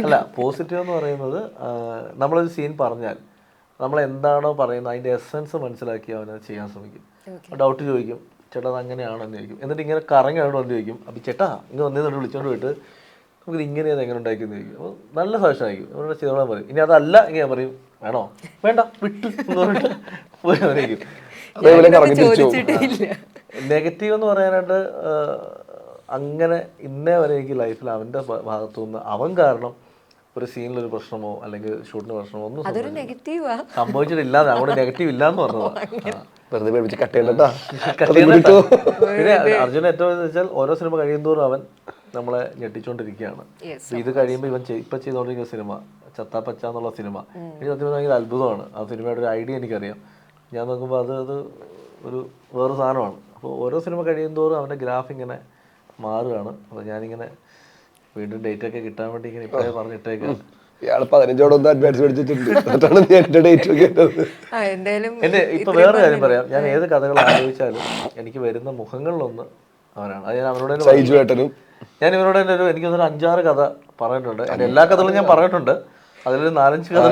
അല്ല, പോസിറ്റീവ് എന്ന് പറയുന്നത് നമ്മളൊരു സീൻ പറഞ്ഞാൽ നമ്മൾ എന്താണോ പറയുന്നത് അതിൻ്റെ എസൻസ് മനസ്സിലാക്കി അവനത് ചെയ്യാൻ ശ്രമിക്കും. ഡൗട്ട് ചോദിക്കും, ചേട്ടാ അത് അങ്ങനെയാണെന്ന് ചോദിക്കും. എന്നിട്ട് ഇങ്ങനെ കറങ്ങി അവിടെ വന്ന് ചോദിക്കും, അപ്പം ചേട്ടാ ഇങ്ങനെ വന്നേന്നിട്ട് വിളിച്ചോണ്ട് പോയിട്ട് നമുക്കിത് ഇങ്ങനെയാണ് എങ്ങനെ ഉണ്ടാക്കിയെന്ന് ചോദിക്കും. അപ്പോൾ നല്ല സജഷൻ ആയിരിക്കും, അവരുടെ ചെയ്തോളാൻ പറയും. ഇനി അതല്ല ഇങ്ങനെ ഞാൻ പറയും, വേണോ വേണ്ട വിട്ടു എന്ന് പറഞ്ഞിട്ട് പോയിരിക്കും. നെഗറ്റീവ് എന്ന് പറയാനായിട്ട് അങ്ങനെ ഇന്നേ വരെ എനിക്ക് ലൈഫിൽ അവൻ്റെ ഭാഗത്തു നിന്ന് അവൻ കാരണം ഒരു സീനിലൊരു പ്രശ്നമോ അല്ലെങ്കിൽ ഷൂട്ടിന് പ്രശ്നമോ ഒന്നും സംഭവിച്ചിട്ടില്ല. അതുകൊണ്ട് നെഗറ്റീവ് ഇല്ലാന്ന് പറഞ്ഞതാണ്. പിന്നെ അർജുന ഏറ്റവും വെച്ചാൽ ഓരോ സിനിമ കഴിയുന്തോറും അവൻ നമ്മളെ ഞെട്ടിച്ചോണ്ടിരിക്കുകയാണ്. ഇത് കഴിയുമ്പോൾ ഇവൻ ഇപ്പൊ ചെയ്തോണ്ടിരിക്കുന്ന സിനിമ ചത്താപ്പച്ച എന്നുള്ള സിനിമ എനിക്ക് സത്യം ഭയങ്കര അത്ഭുതമാണ്. ആ സിനിമയുടെ ഒരു ഐഡിയ എനിക്കറിയാം. ഞാൻ നോക്കുമ്പോൾ അത് ഒരു വേറെ സാധനമാണ്. അപ്പോൾ ഓരോ സിനിമ കഴിയുന്തോറും അവൻ്റെ ഗ്രാഫ് ഇങ്ങനെ മാറുകയാണ്. അപ്പോൾ ഞാനിങ്ങനെ വീണ്ടും ഡേറ്റൊക്കെ കിട്ടാൻ വേണ്ടി ഇങ്ങനെ ഇപ്പോഴേ പറഞ്ഞിട്ടേക്കാം. ഇയാൾ 15 അഡ്വാൻസ് മേടിച്ചിട്ടുണ്ട്, എന്നിട്ടാണ് എന്റെ ഡേറ്റ് കേട്ടത്. എൻ്റെ ഇപ്പൊ വേറെ കാര്യം പറയാം, ഞാൻ ഏത് കഥകൾ ആലോചിച്ചാലും എനിക്ക് വരുന്ന മുഖങ്ങളിലൊന്ന് അവനാണ്. അത് ഞാൻ അവനോട് സൈജു ഏട്ടനും ഞാൻ ഇവരോട് തന്നെ എനിക്ക് 5-6 കഥ പറഞ്ഞിട്ടുണ്ട്. എൻ്റെ എല്ലാ കഥകളും ഞാൻ പറഞ്ഞിട്ടുണ്ട്. അതിലൊരു 4-5 കഥ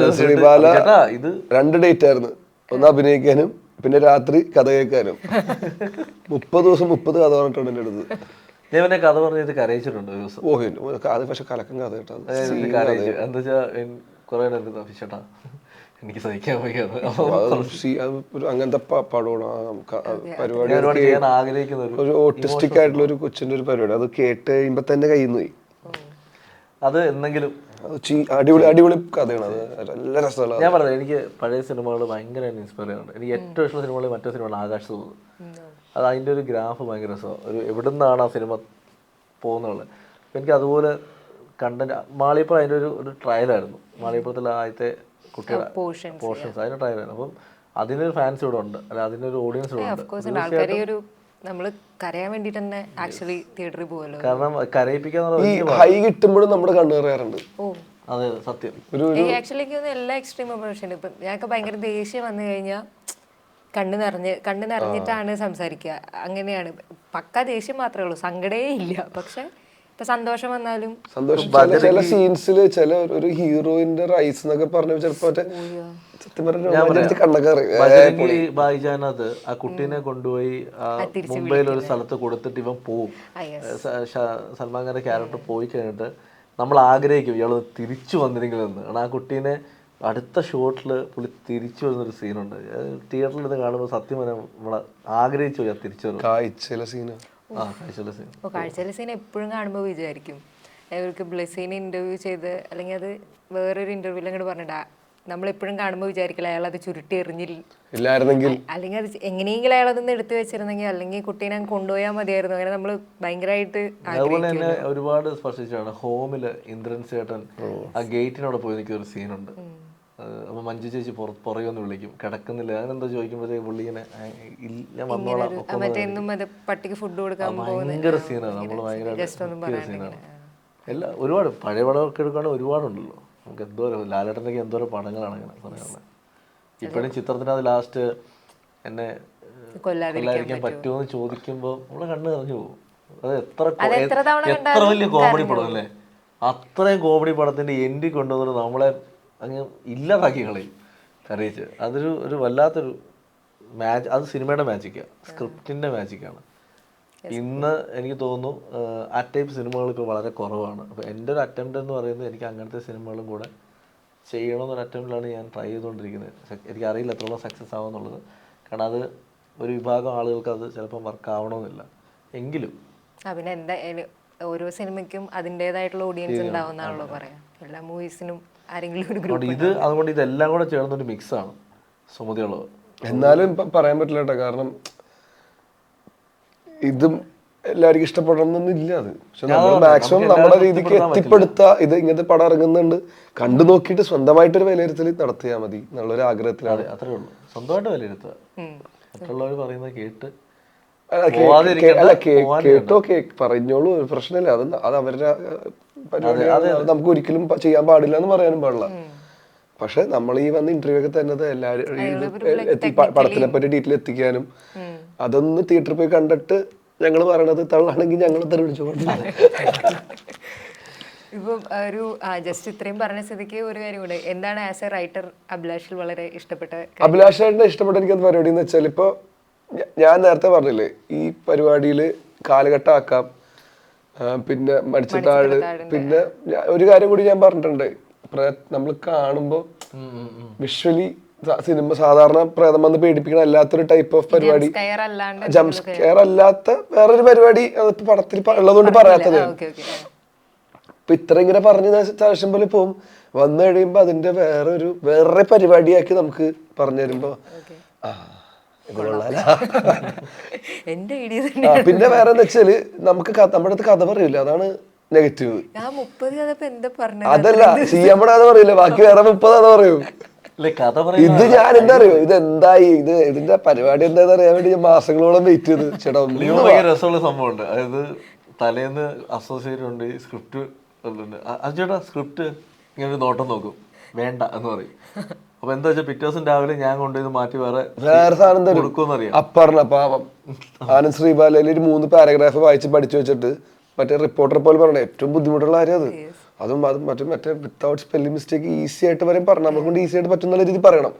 ചേട്ടാ ഇത് 2 ഡേറ്റ് ആയിരുന്നു. ഒന്ന് അഭിനയിക്കാനും പിന്നെ രാത്രി കഥ കേൾക്കാനും. 30 ദിവസം 30 കഥ പറഞ്ഞിട്ടുണ്ട് എൻ്റെ അടുത്ത്. ഞാൻ പിന്നെ കഥ പറഞ്ഞത് കരയിച്ചിട്ടുണ്ട് ഒരു ദിവസം. അത് പക്ഷെ കലക്കം കഥ കേട്ടോ. കരയിച്ചു എന്താ വെച്ചാൽ കുറെ ചേട്ടാ എനിക്ക് സഹിക്കാൻ വയ്യത്. അങ്ങനത്തെ പരിപാടി ചെയ്യാൻ ആഗ്രഹിക്കുന്ന ഒരു ഓട്ടിസ്റ്റിക് ആയിട്ടുള്ള ഒരു കൊച്ചിന്റെ ഒരു പരിപാടി, അത് കേട്ട് കഴിയുമ്പോ തന്നെ കയ്യിൽ പോയി. അത് എന്തെങ്കിലും അടിപൊളി കഥയാണ്. അത് നല്ല രസമുള്ള. ഞാൻ പറഞ്ഞത് എനിക്ക് പഴയ സിനിമകൾ ഭയങ്കര ഇൻസ്പയർ ചെയ്യുന്നുണ്ട്. എനിക്ക് ഏറ്റവും ഇഷ്ടമുള്ള സിനിമകളിൽ മറ്റേ സിനിമയാണ് ആകാശ് ദൂത്. അത് അതിൻ്റെ ഒരു ഗ്രാഫ് ഭയങ്കര രസമാണ്. ഒരു എവിടെ നിന്നാണ് ആ സിനിമ പോകുന്നുള്ളത്. അപ്പം എനിക്ക് അതുപോലെ കണ്ടന്റ് മാളിയപ്പുറം അതിൻ്റെ ഒരു ട്രയലായിരുന്നു. മാളിയപ്പുറത്തിലെ ആദ്യത്തെ കുട്ടിയുടെ പോർഷൻസ് അതിൻ്റെ ട്രയലായിരുന്നു. അപ്പം അതിനൊരു ഫാൻസ് ഇവിടെ ഉണ്ട്, അല്ല അതിനൊരു ഓഡിയൻസ് ഇവിടെ ഉണ്ട്. നമ്മൾ കരയാൻ വേണ്ടിട്ട് തന്നെ ആക്ച്വലി തിയേറ്ററിൽ പോകുമല്ലോ. കാരണം കരയിപ്പിക്കാന്ന് ഈ ഹൈ കിട്ടുമ്പോഴും നമ്മുടെ കണ്ണു കയറാറുണ്ട്. അതെ സത്യം. ആക്ച്വലി എനിക്ക് എല്ലാ എക്സ്ട്രീം എമോഷൻ ഇപ്പം ഞങ്ങൾക്ക് ഭയങ്കര ദേഷ്യം വന്നു കഴിഞ്ഞാൽ കണ്ണ് നിറഞ്ഞിട്ടാണ് സംസാരിക്കുക. അങ്ങനെയാണ്, പക്ക ദേഷ്യം മാത്രമേ ഉള്ളൂ, സങ്കടേ ഇല്ല. പക്ഷെ ഇപ്പൊ സന്തോഷം വന്നാലും ചില സീൻസില് ചില ഒരു ഹീറോയിന്റെ റൈസ് എന്നൊക്കെ പറഞ്ഞു ചിലപ്പോ ബായിജാനത് ആ കുട്ടീനെ കൊണ്ടുപോയി മുംബൈയിൽ ഒരു സ്ഥലത്ത് കൊടുത്തിട്ട് ഇവൻ പോവും. സൽമാൻ ഖാന്റെ ക്യാരക്ടർ പോയി കഴിഞ്ഞിട്ട് നമ്മൾ ആഗ്രഹിക്കും ഇയാൾ തിരിച്ചു വന്നിരിക്കലെന്ന്. കാരണം ആ കുട്ടീനെ അടുത്ത ഷോട്ടില് പുള്ളി തിരിച്ചു വരുന്നൊരു സീനുണ്ട്. തിയേറ്ററിൽ ഇത് കാണുമ്പോൾ സത്യം നമ്മളെ ആഗ്രഹിച്ചു പോയി തിരിച്ചു വരും. കാഴ്ചയിലെ സീന് കാഴ്ചയിലെ സീൻ എപ്പോഴും കാണുമ്പോൾ വിചാരിക്കും അവർക്ക് ബ്ലെസ്സിനെ ഇന്റർവ്യൂ ചെയ്ത് അല്ലെങ്കിൽ അത് വേറൊരു ഇന്റർവ്യൂവിൽ അങ്ങോട്ട് പറഞ്ഞിട്ടാ നമ്മളെപ്പോഴും കാണുമ്പോൾ വിചാരിക്കില്ല അയാൾ അത് ചുരുട്ടി എറിഞ്ഞില്ലായിരുന്നെങ്കിൽ, അല്ലെങ്കിൽ അത് എങ്ങനെയെങ്കിലും അയാൾ അതൊന്ന് എടുത്തു വെച്ചിരുന്നെങ്കിൽ, അല്ലെങ്കിൽ കുട്ടീനെ കൊണ്ടുപോയാൽ മതിയായിരുന്നു. അങ്ങനെ നമ്മൾ ഭയങ്കരമായിട്ട് അതുപോലെ തന്നെ ഒരുപാട് സ്പർശിച്ചാണ്. ഹോമില് ഇന്ദ്രൻ ചേട്ടൻ ആ ഗേറ്റിനോട് പോയി നിൽക്കുന്ന ഒരു സീനുണ്ട്. അപ്പൊ മഞ്ജു ചേച്ചി പുറയൊന്ന് വിളിക്കും, കിടക്കുന്നില്ല, അങ്ങനെന്തോ ചോദിക്കുമ്പോഴത്തേക്ക് പുള്ളി ഇങ്ങനെ ഞാൻ വന്നോളാം. പട്ടിക്ക് ഫുഡ് കൊടുക്കാൻ ഭയങ്കര സീനാണ്. നമ്മൾ ഭയങ്കര സീനാണ്. എല്ലാ ഒരുപാട് പഴയ പടമൊക്കെ എടുക്കുകയാണെങ്കിൽ ഒരുപാടുണ്ടല്ലോ. നമുക്ക് എന്തോരം ലാലേട്ടനൊക്കെ എന്തോരം പടങ്ങളാണ് അങ്ങനെ പറയാനുള്ളത്. ഇപ്പോഴും ചിത്രത്തിനകത്ത് ലാസ്റ്റ് എന്നെ കൊല്ലാതിരിക്കാൻ പറ്റുമോ എന്ന് ചോദിക്കുമ്പോൾ നമ്മളെ കണ്ണ് നിറഞ്ഞു പോകും. അത് എത്ര വലിയ കോമഡി പടം അല്ലേ. അത്രയും കോമഡി പടത്തിന്റെ എൻഡിൽ കൊണ്ടുവന്നിട്ട് നമ്മളെ അങ്ങ് ഇല്ലാതാക്കി കളയും കരയിച്ച്. ഒരു വല്ലാത്തൊരു മാജിക്. അത് സിനിമയുടെ മാജിക്കാണ്, സ്ക്രിപ്റ്റിന്റെ മാജിക്കാണ്. ഇന്ന് എനിക്ക് തോന്നുന്നു ആ ടൈപ്പ് സിനിമകൾ ഇപ്പോൾ വളരെ കുറവാണ്. അപ്പോൾ എൻ്റെ ഒരു അറ്റംപ്റ്റ് എന്ന് പറയുന്നത് എനിക്ക് അങ്ങനത്തെ സിനിമകളും കൂടെ ചെയ്യണമെന്നൊരു അറ്റംപ്റ്റിലാണ് ഞാൻ ട്രൈ ചെയ്തുകൊണ്ടിരിക്കുന്നത്. എനിക്കറിയില്ല എത്രത്തോളം സക്സസ് ആവുമെന്നുള്ളത്. കാരണം അത് ഒരു വിഭാഗം ആളുകൾക്ക് അത് ചിലപ്പം വർക്ക് ആവണമെന്നില്ല. എങ്കിലും പിന്നെ എന്തായാലും ഓരോ സിനിമയ്ക്കും അതിൻ്റെതായിട്ടുള്ള ഓഡിയൻസ് ഉണ്ടാവുന്നതാണല്ലോ പറയാം. എല്ലാ മൂവീസിനും ആരെങ്കിലും ഒരു ഗ്രൂപ്പ് ഇത്. അതുകൊണ്ട് ഇതെല്ലാം കൂടെ ചേർന്നൊരു മിക്സാണ് സുമതിയുള്ളത്. എന്നാലും ഇപ്പം പറയാൻ പറ്റില്ല കേട്ടോ. കാരണം ഇതും എല്ലാവർക്കും ഇഷ്ടപ്പെടണമെന്നൊന്നും ഇല്ല. അത് പക്ഷെ നമ്മൾ മാക്സിമം നമ്മുടെ രീതിക്ക് എത്തിപ്പെടുത്തുക. ഇത് ഇങ്ങനത്തെ പടം ഇറങ്ങുന്നുണ്ട് കണ്ടു നോക്കിയിട്ട് സ്വന്തമായിട്ടൊരു വിലയിരുത്തൽ നടത്തിയാൽ മതി എന്നുള്ളൊരു ആഗ്രഹത്തിലാണ്. അത്രേ ഉള്ളൂ, സ്വന്തമായിട്ട് വിലയിരുത്തുക. മറ്റുള്ളവർ പറയുന്നത് കേട്ട് കേട്ടോ പറഞ്ഞോളൂ, ഒരു പ്രശ്നമില്ല. അത് അവരുടെ പരിപാടി, നമുക്ക് ഒരിക്കലും ചെയ്യാൻ പാടില്ല എന്ന് പറയാനും പാടില്ല. പക്ഷെ നമ്മൾ ഈ വന്ന ഇന്റർവ്യൂ ഒക്കെ തന്നെ എല്ലാവരും പടത്തിനെ പറ്റി ഡീറ്റെയിൽ എത്തിക്കാനും അതൊന്ന് തിയേറ്ററിൽ പോയി കണ്ടിട്ട് ഞങ്ങൾ പറയണത് തള്ളാണെങ്കിൽ ഞങ്ങൾ തെളിവിച്ചോണ്ടില്ല. ഇപ്പം ഒരു ജസ്റ്റ് ഇത്രയും പറഞ്ഞ സ്ഥിതിക്ക് ഒരു കാര്യം കൂടെ, എന്താണ് ആസ് എ റൈറ്റർ അഭിലാഷിൽ വളരെ ഇഷ്ടപ്പെട്ട? അഭിലാഷായിട്ട് ഇഷ്ടപ്പെട്ട എനിക്ക് പരിപാടി എന്ന് വെച്ചാൽ, ഇപ്പൊ ഞാൻ നേരത്തെ പറഞ്ഞില്ലേ ഈ പരിപാടിയിൽ കാലഘട്ടമാക്കാം, പിന്നെ മടിച്ചിട്ടാഴ്, പിന്നെ ഒരു കാര്യം കൂടി ഞാൻ പറഞ്ഞിട്ടുണ്ട്. നമ്മൾ കാണുമ്പോൾ വിഷ്വലി സിനിമ സാധാരണ പ്രേതം വന്ന് പേടിപ്പിക്കണ അല്ലാത്തൊരു ടൈപ്പ് ഓഫ് പരിപാടി, ജംപ് സ്കെയർ അല്ലാത്ത വേറൊരു പരിപാടി പടത്തിൽ ഉള്ളതുകൊണ്ട് പറയാത്തത്. ഇപ്പൊ ഇത്ര ഇങ്ങനെ പറഞ്ഞ ശേഷം പോലെ പോവും, വന്നു കഴിയുമ്പോ അതിന്റെ വേറെ പരിപാടിയാക്കി നമുക്ക് പറഞ്ഞു തരുമ്പോ പിന്നെ വേറെ എന്താ വെച്ചാല് നമുക്ക് നമ്മുടെ അടുത്ത് കഥ പറയൂല, അതാണ് നെഗറ്റീവ്. അതല്ല ചെയ്യാൻ കഥ പറയില്ല, ബാക്കി വേറെ 30 കഥ പറയും. അല്ലെ കഥ ഇത് പറയുന്നത് ഞാൻ എന്താ അറിയോ, ഇത് എന്തായി, ഇതിന്റെ പരിപാടി എന്താന്ന് അറിയാൻ വേണ്ടി ഞാൻ മാസങ്ങളോളം വെയിറ്റ് ചെയ്ത്. ചേട്ടാ ലിയോ ഭയങ്കര രസമുള്ള സംഭവമുണ്ട്. അതായത് തലേന്ന് അസോസിയേറ്റ് ഉണ്ട്, ഈ സ്ക്രിപ്റ്റ് ചേട്ടാ സ്ക്രിപ്റ്റ് ഇങ്ങനെ ഒരു നോട്ടം നോക്കും, വേണ്ട എന്ന് പറയും. അപ്പൊ എന്താ വെച്ചാൽ പിറ്റേ ദിവസം രാവിലെ ഞാൻ കൊണ്ടുപോയി മാറ്റി വേറെ സാധനം തരും കൊടുക്കുമെന്നറിയാം. അപ്പറഞ്ഞ പാവം ആനന്ദ് ശ്രീബാലയിൽ ഒരു 3 പാരഗ്രാഫ് വായിച്ച് പഠിച്ചു വെച്ചിട്ട് മറ്റേ റിപ്പോർട്ടർ പോലെ പറയണേ ഏറ്റവും ബുദ്ധിമുട്ടുള്ള കാര്യം അത്. അതും മറ്റേ വിത്തൗട്ട് സ്പെല്ലിംഗ് മിസ്റ്റേക്ക് ഈസി ആയിട്ട് വരെയും പറഞ്ഞു, നമ്മളെ കൊണ്ട് ഈസി ആയിട്ട് പറ്റുന്ന രീതി പറയണം.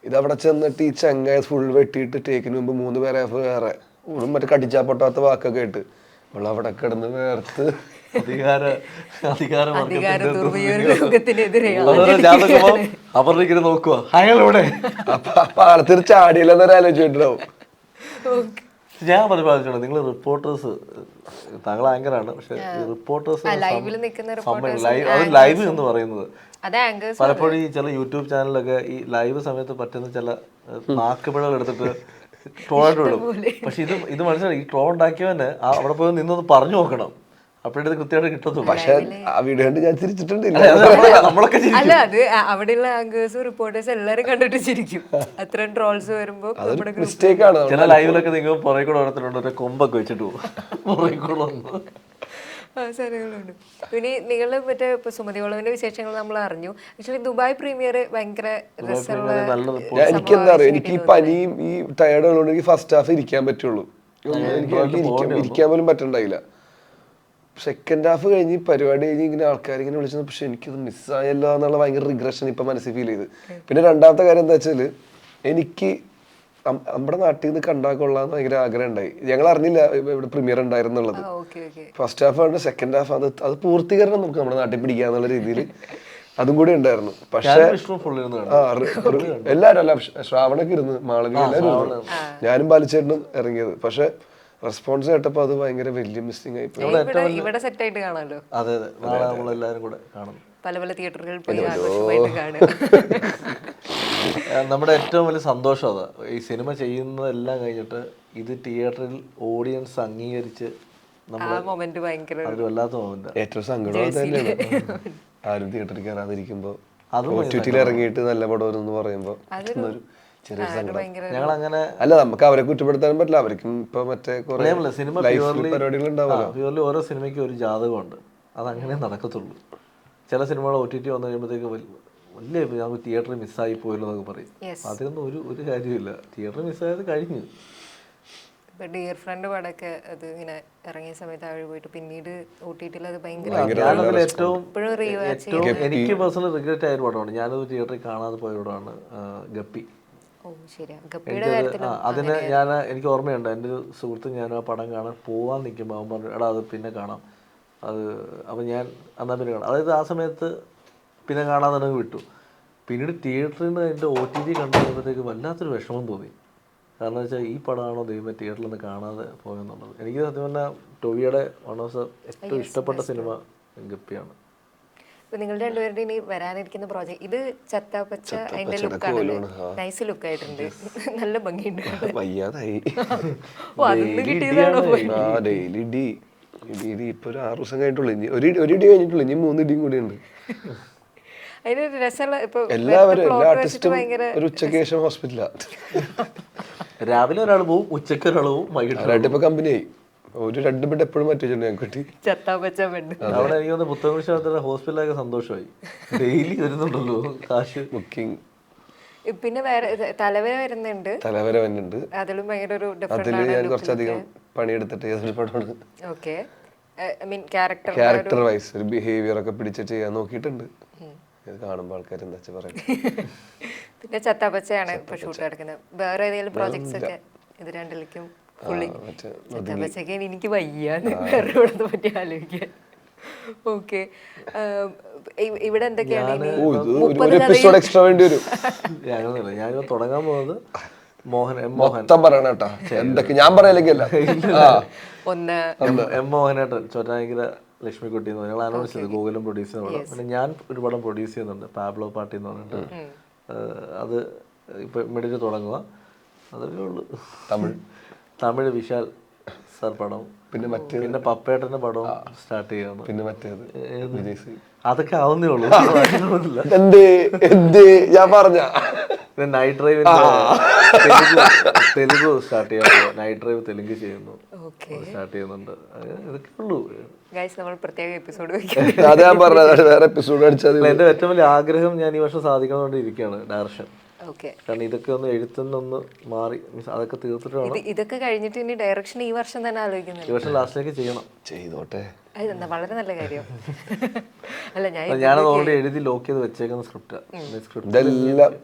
ഇത് അവിടെ ചെന്നിട്ട് ഈ ചങ്ങായ ഫുൾ വെട്ടിയിട്ട് ടേക്കിന് മുമ്പ് 3 പാരഗ്രാഫ് വേറെ മറ്റേ കടിച്ചാ പൊട്ടാത്ത വാക്കൊക്കെ ഇട്ട് അവൾ അവിടെ കിടന്ന് വേർത്ത് അവരുടെ നോക്കുക അയാളെവിടെ പാലത്തിൽ ചാടിയില്ലെന്നൊരു ആലോചിച്ചിട്ടുണ്ടാവും. ഞാൻ പറഞ്ഞിട്ടുണ്ട്, നിങ്ങൾ റിപ്പോർട്ടേഴ്സ്, താങ്കൾ ആങ്കറാണ്, പക്ഷെ റിപ്പോർട്ടേഴ്സ് അത് ലൈവ് എന്ന് പറയുന്നത് പലപ്പോഴും ഈ ചില യൂട്യൂബ് ചാനലൊക്കെ ഈ ലൈവ് സമയത്ത് പറ്റുന്ന ചില നാക്കുപിഴകൾ എടുത്തിട്ട് ട്രോളായിട്ട് വിടും. പക്ഷെ ഇത് മനസ്സിലായി, ഈ ട്രോൾ ഉണ്ടാക്കിയവന് അവിടെ പോയി നിന്നൊന്ന് പറഞ്ഞു നോക്കണം, അപ്പോഴേ കൃത്യമായിട്ട് കിട്ടത്തുള്ളൂ. പക്ഷെ ആ വീഡിയോ കണ്ട് ഞാൻ ചിരിച്ചിട്ടുണ്ട്. നമ്മളൊക്കെ അല്ല, അത് അവിടെയുള്ള ആങ്കേഴ്സും റിപ്പോർട്ടേഴ്സും എല്ലാരും കണ്ടിട്ട് ചിരിക്കും. അത്രയും ട്രോൾസ് വരുമ്പോ മിസ്റ്റേക്ക് ആണ്. ചില ലൈവിലൊക്കെ നിങ്ങൾ പുറകെ കൂടെ ഓരോരുത്തരുണ്ട്, ഒരു കൊമ്പൊക്കെ വെച്ചിട്ട് പോകും പുറകെ കൂടെ വന്ന്. അവസരങ്ങളുണ്ട്. പിന്നെ നിങ്ങൾ മറ്റേ ഇപ്പൊ സുമതി വളവിന്റെ വിശേഷങ്ങൾ നമ്മൾ അറിഞ്ഞു. ആക്ച്വലി ദുബായ് പ്രീമിയർ ഭയങ്കര രസമുള്ള, എനിക്കെന്താ അറിയാം, എനിക്ക് ഈ പനിയും ഈ ടയർഡ് ഉള്ളതുകൊണ്ട് എനിക്ക് ഫസ്റ്റ് ഹാഫ് ഇരിക്കാൻ പറ്റുള്ളൂ. ഇരിക്കാൻ പോലും പറ്റണ്ടായില്ല. സെക്കൻഡ് ഹാഫ് കഴിഞ്ഞ് പരിപാടി കഴിഞ്ഞ് ഇങ്ങനെ ആൾക്കാർ ഇങ്ങനെ വിളിച്ചത്, പക്ഷെ എനിക്കത് മിസ്സായല്ലോ എന്നുള്ള ഭയങ്കര റിഗ്രഷൻ ഇപ്പൊ മനസ്സിൽ ഫീൽ ചെയ്ത്. പിന്നെ രണ്ടാമത്തെ കാര്യം എന്താ വെച്ചാല്, എനിക്ക് നമ്മുടെ നാട്ടിൽ നിന്ന് കണ്ടാൽ കൊള്ളാന്ന് ഭയങ്കര ആഗ്രഹം ഉണ്ടായി. ഞങ്ങൾ അറിഞ്ഞില്ല ഇവിടെ പ്രീമിയർ ഉണ്ടായിരുന്നുള്ളത്. ഫസ്റ്റ് ഹാഫ് ആണ്, സെക്കൻഡ് ഹാഫ് അത് പൂർത്തീകരണം നമുക്ക് നമ്മുടെ നാട്ടിൽ പിടിക്കാന്നുള്ള രീതിയിൽ അതും കൂടി ഉണ്ടായിരുന്നു. പക്ഷെ എല്ലാരും അല്ല, ശ്രാവണൊക്കെ ഇരുന്ന്, മാളവി എല്ലാവരും ഇരുന്നു, ഞാനും ബാലിച്ചേട്ടനും ഇറങ്ങിയത്. പക്ഷെ റെസ്പോൺസ് കേട്ടപ്പോ അത് ഭയങ്കര വലിയ മിസ്സിംഗ് ആയി പോയി. ഇവിടെ സെറ്റ് ആയിട്ട് കാണാമല്ലോ. അതെ അതെ, നാളെ നമ്മളെല്ലാരും കൂടെ കാണും, പല പല തിയേറ്ററുകളിൽ പോയി ആഘോഷമായിട്ട് കാണുക. നമ്മുടെ ഏറ്റവും വലിയ സന്തോഷം അതാ, ഈ സിനിമ ചെയ്യുന്നതെല്ലാം കഴിഞ്ഞിട്ട് ഇത് തിയേറ്ററിൽ ഓഡിയൻസ് അംഗീകരിച്ച് മൊമെന്റ് ഭയങ്കര അതൊരു വല്ലാത്ത മൊമെന്റ്. ഏറ്റവും സങ്കടം തന്നെയാണ് ആരും തിയേറ്ററിൽ കയറാതിരിക്കുമ്പോ, OTT-ൽ ഇറങ്ങിയിട്ട് നല്ല പടം എന്ന് പറയുമ്പോ ചെറിയ സങ്കടം. ഞങ്ങൾ അങ്ങനെ അല്ല, നമുക്ക് അവരെ കുറ്റപ്പെടുത്താനും പറ്റില്ല, അവർക്കും ഇപ്പൊ മറ്റേ സിനിമ പരിപാടികൾ ഉണ്ടാവുമല്ലോ. പ്യൂർലി ഓരോ സിനിമയ്ക്കും ഒരു ജാതകമുണ്ട്, അതങ്ങനെ നടക്കത്തുള്ളൂ. ചില സിനിമകൾ OTT വന്നു കഴിയുമ്പോഴത്തേക്ക് വലിയ നമുക്ക് തിയേറ്ററിൽ മിസ്സായി പോയല്ലോ എന്നൊക്കെ പറയും. അതിനൊന്നും ഒരു കാര്യമില്ല, തിയേറ്ററിൽ മിസ്സായത് കഴിഞ്ഞു. ഇപ്പൊ ഡിയർ ഫ്രണ്ട് പടമൊക്കെ അത് ഇങ്ങനെ ഇറങ്ങിയ സമയത്ത് അവിടെ പോയിട്ട് പിന്നീട് OTT-ൽ അത് ഭയങ്കര ഏറ്റവും എനിക്ക് പേഴ്സണൽ റിഗ്രറ്റ് ആയ ഒരു പടമാണ്, ഞാനത് തിയേറ്ററിൽ കാണാതെ പോയ പടമാണ് ഗപ്പി. അതിന് എനിക്ക് ഓർമ്മയുണ്ട്, എൻ്റെ ഒരു സുഹൃത്ത് ഞാൻ ആ പടം കാണാൻ പോവാൻ നിൽക്കുമ്പോൾ അവൻ പറഞ്ഞു, എടാ അത് പിന്നെ കാണാം അത്. അപ്പം ഞാൻ എന്നാൽ പിന്നെ കാണാം, അതായത് ആ സമയത്ത് പിന്നെ കാണാൻ തന്നെ വിട്ടു. പിന്നീട് തിയേറ്ററിൽ നിന്ന് എൻ്റെ OTT കണ്ടു കഴിയുമ്പോഴത്തേക്ക് വല്ലാത്തൊരു വിഷമം തോന്നി. കാരണം വെച്ചാൽ ഈ പടമാണോ ദൈവം തിയേറ്ററിൽ നിന്ന് കാണാതെ പോയെന്നുള്ളത്. എനിക്ക് സത്യം പറഞ്ഞാൽ ടോവിയുടെ വൺ ഓഫ് ദ ഏറ്റവും ഇഷ്ടപ്പെട്ട സിനിമ ഗപ്പിയാണ്. നിങ്ങൾ രണ്ടുപേരുടെ ഇനി വരാനിരിക്കുന്ന പ്രോജക്ട് ഇത് ചത്താപ്പച്ച, അതിന്റെ ലുക്കാണല്ലോ, നൈസ് ലുക്ക് ആയിട്ടുണ്ട്, നല്ല ഭംഗിയുണ്ട്. ഇപ്പൊ ഒരു 6 ദിവസം കഴിഞ്ഞിട്ടുള്ളൂ, ഇനി ഒരു ഇടി കഴിഞ്ഞിട്ടുള്ളൂ, ഇനി 3 ഇടിയും കൂടി ഉണ്ട്. അതിന് രസമുള്ള എല്ലാവരും എല്ലാ ആർട്ടിസ്റ്റും ഒരു ഉച്ചയ്ക്ക് ശേഷം ഹോസ്പിറ്റലാ. രാവിലെ ഒരാൾ പോവും, ഉച്ചയ്ക്ക് ഒരാൾ പോവും, വൈകിട്ട് ഇപ്പൊ കമ്പനിയായി. ഒരു 2 ബെഡ് എപ്പോഴും മാറ്റിവെച്ചിട്ടുണ്ട് ഞങ്ങൾക്ക്. അവിടെ എനിക്ക് തോന്നുന്നു പുത്തൻകുരിശ് ഹോസ്പിറ്റലൊക്കെ സന്തോഷമായി, ഡെയിലി വരുന്നുണ്ടല്ലോ കാശ് ബുക്കിംഗ്. പിന്നെ വേറെ തലവര വരുന്നുണ്ട്, അതിലും ഭയങ്കര ഒരു അതില് ഞാൻ കുറച്ചധികം പണിയെടുത്തിട്ട് ക്യാരക്ടർ വൈസ് ഒരു ബിഹേവിയർ ഒക്കെ പിടിച്ച് ചെയ്യാൻ നോക്കിയിട്ടുണ്ട്. ഇത് കാണുമ്പോൾ ആൾക്കാർ എന്താ പറയുക. പിന്നെ ചത്താപ്പച്ചയാണ് ഇപ്പൊ ഷൂട്ട് നടക്കുന്നത്. വേറെ ഏതെങ്കിലും പ്രോജക്ട്സ് ഒക്കെ ഇത് രണ്ടിലേക്കും ചത്താപ്പച്ചക്ക് എനിക്ക് വയ്യാന്ന് വേറെ പറ്റി ആലോചിക്കാൻ. ഓക്കെ, ഇവിടെ എന്തൊക്കെയാണ് ഞാൻ തുടങ്ങാൻ പോകുന്നത് മോഹൻ എന്തൊക്കെ ഞാൻ പറയലെങ്കിലല്ല എം മോഹനേട്ടൻ ചോറ്റാനിക്കര ലക്ഷ്മിക്കുട്ടി എന്ന് ഞങ്ങൾ അനൗൺസ് ചെയ്തു, ഗൂഗിളും പ്രൊഡ്യൂസ് ചെയ്യുന്ന പടം. പിന്നെ ഞാൻ ഒരു പടം പ്രൊഡ്യൂസ് ചെയ്യുന്നുണ്ട്, പാബ്ലോ പാർട്ടി എന്ന് പറഞ്ഞിട്ട്. അത് ഇപ്പൊ ഇമ്മീഡിയറ്റ് തുടങ്ങുക, അതൊക്കെ ഉള്ളു. തമിഴ് വിശാൽ സാർ പടം. പിന്നെ മറ്റേത്, പിന്നെ പപ്പേട്ടന്റെ പടവും സ്റ്റാർട്ട് ചെയ്യണം. പിന്നെ മറ്റേത് വിജയ് സി. അതൊക്കെ ആവുന്നേ ഉള്ളൂ. എന്ത് ഞാൻ പറഞ്ഞ നൈറ്റ് ഡ്രൈവിന്റെ തെലുങ്ക് സ്റ്റാർട്ട് ചെയ്യാറുള്ളൂ. നൈറ്റ് ഡ്രൈവ് തെലുങ്ക് ചെയ്യുന്നു, സ്റ്റാർട്ട് ചെയ്യുന്നുണ്ട്. ഇതൊക്കെ ഉള്ളൂ. നമ്മൾ പ്രത്യേക എപ്പിസോഡ് അത് ഞാൻ പറഞ്ഞത് വേറെ എപ്പിസോഡ് അടിച്ചത്. എന്റെ ഏറ്റവും വലിയ ആഗ്രഹം ഞാൻ ഈ വർഷം സാധിക്കണോണ്ടിരിക്കുകയാണ് ഡയറക്ഷൻ. കാരണം ഇതൊക്കെ ഒന്ന് എഴുത്തുന്നൊന്ന് മാറി അതൊക്കെ തീർത്തിട്ട് വേണം. ഇതൊക്കെ കഴിഞ്ഞിട്ട് ഇനി ഡയറക്ഷൻ ഈ വർഷം തന്നെ ആലോചിക്കുന്നുണ്ട്. ഈ വർഷം ലാസ്റ്റിലേക്ക് ചെയ്യണം. ചെയ്തോട്ടെ, വളരെ നല്ല കാര്യം. അല്ല ഞാനത് ഓൾറെഡി എഴുതി ലോക്ക് ചെയ്ത് വെച്ചേക്കുന്ന സ്ക്രിപ്റ്റ്.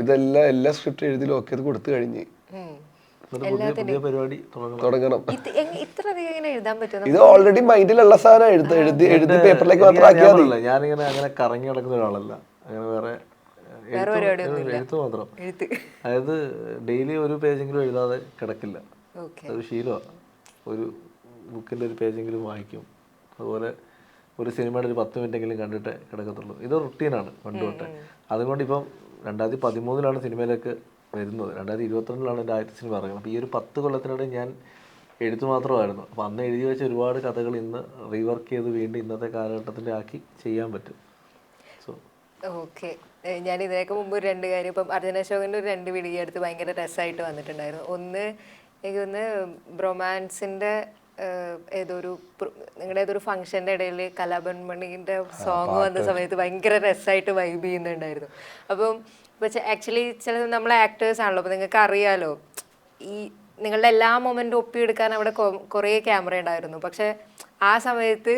ഇതെല്ലാം എല്ലാ സ്ക്രിപ്റ്റ് എഴുതി ലോക്ക് ചെയ്ത് കൊടുത്തു കഴിഞ്ഞ് പുതിയ പരിപാടി തുടങ്ങണം. എഴുതാൻ പറ്റും. ഇത് ഓൾറെഡി മൈൻഡിലുള്ള സാധനം എഴുതി പേപ്പറിലേക്ക് മാത്രം. ഞാനിങ്ങനെ അങ്ങനെ കറങ്ങി നടക്കുന്ന ഒരാളല്ല. അങ്ങനെ വേറെ എഴുത്ത് മാത്രം. അതായത് ഡെയിലി ഒരു പേജെങ്കിലും എഴുതാതെ കിടക്കില്ല. അതൊരു ശീലമാണ്. ഒരു ബുക്കിൻ്റെ ഒരു പേജെങ്കിലും വായിക്കും. അതുപോലെ ഒരു സിനിമയുടെ ഒരു 10 മിനിറ്റെങ്കിലും കണ്ടിട്ടേ കിടക്കത്തുള്ളൂ. ഇത് റുട്ടീനാണ് പണ്ട് തൊട്ടേ. അതുകൊണ്ട് ഇപ്പം 2013 സിനിമയിലേക്ക് വരുന്നത്. 2022 എൻ്റെ ആദ്യത്തെ സിനിമ ഇറങ്ങുന്നത്. അപ്പോൾ ഈ ഒരു 10 കൊല്ലത്തിനിടെ ഞാൻ എഴുത്ത് മാത്രമായിരുന്നു. അപ്പോൾ അന്ന് എഴുതി വെച്ച ഒരുപാട് കഥകൾ ഇന്ന് റീവർക്ക് ചെയ്ത് വീണ്ടും ഇന്നത്തെ കാലഘട്ടത്തിൻ്റെ ആക്കി ചെയ്യാൻ പറ്റും. സോ ഓക്കെ, ഞാൻ ഇതിനൊക്കെ മുമ്പ് 2 കാര്യം ഇപ്പം അർജുന അശോകൻ്റെ ഒരു 2 വീഡിയോ എടുത്ത് ഭയങ്കര രസമായിട്ട് വന്നിട്ടുണ്ടായിരുന്നു. ഒന്ന് എനിക്ക് ഒന്ന് ബ്രൊമാൻസിൻ്റെ നിങ്ങളുടെ ഏതൊരു ഫംഗ്ഷൻ്റെ ഇടയിൽ കലാഭവൻമണിൻ്റെ സോങ് വന്ന സമയത്ത് ഭയങ്കര രസമായിട്ട് വൈബ് ചെയ്യുന്നുണ്ടായിരുന്നു. അപ്പം ആക്ച്വലി ചില നമ്മളെ ആക്ടേഴ്സ് ആണല്ലോ, അപ്പോൾ നിങ്ങൾക്ക് അറിയാലോ ഈ നിങ്ങളുടെ എല്ലാ മൊമെൻറ്റും ഒപ്പിയെടുക്കാൻ അവിടെ കുറേ ക്യാമറ ഉണ്ടായിരുന്നു. പക്ഷെ ആ സമയത്ത്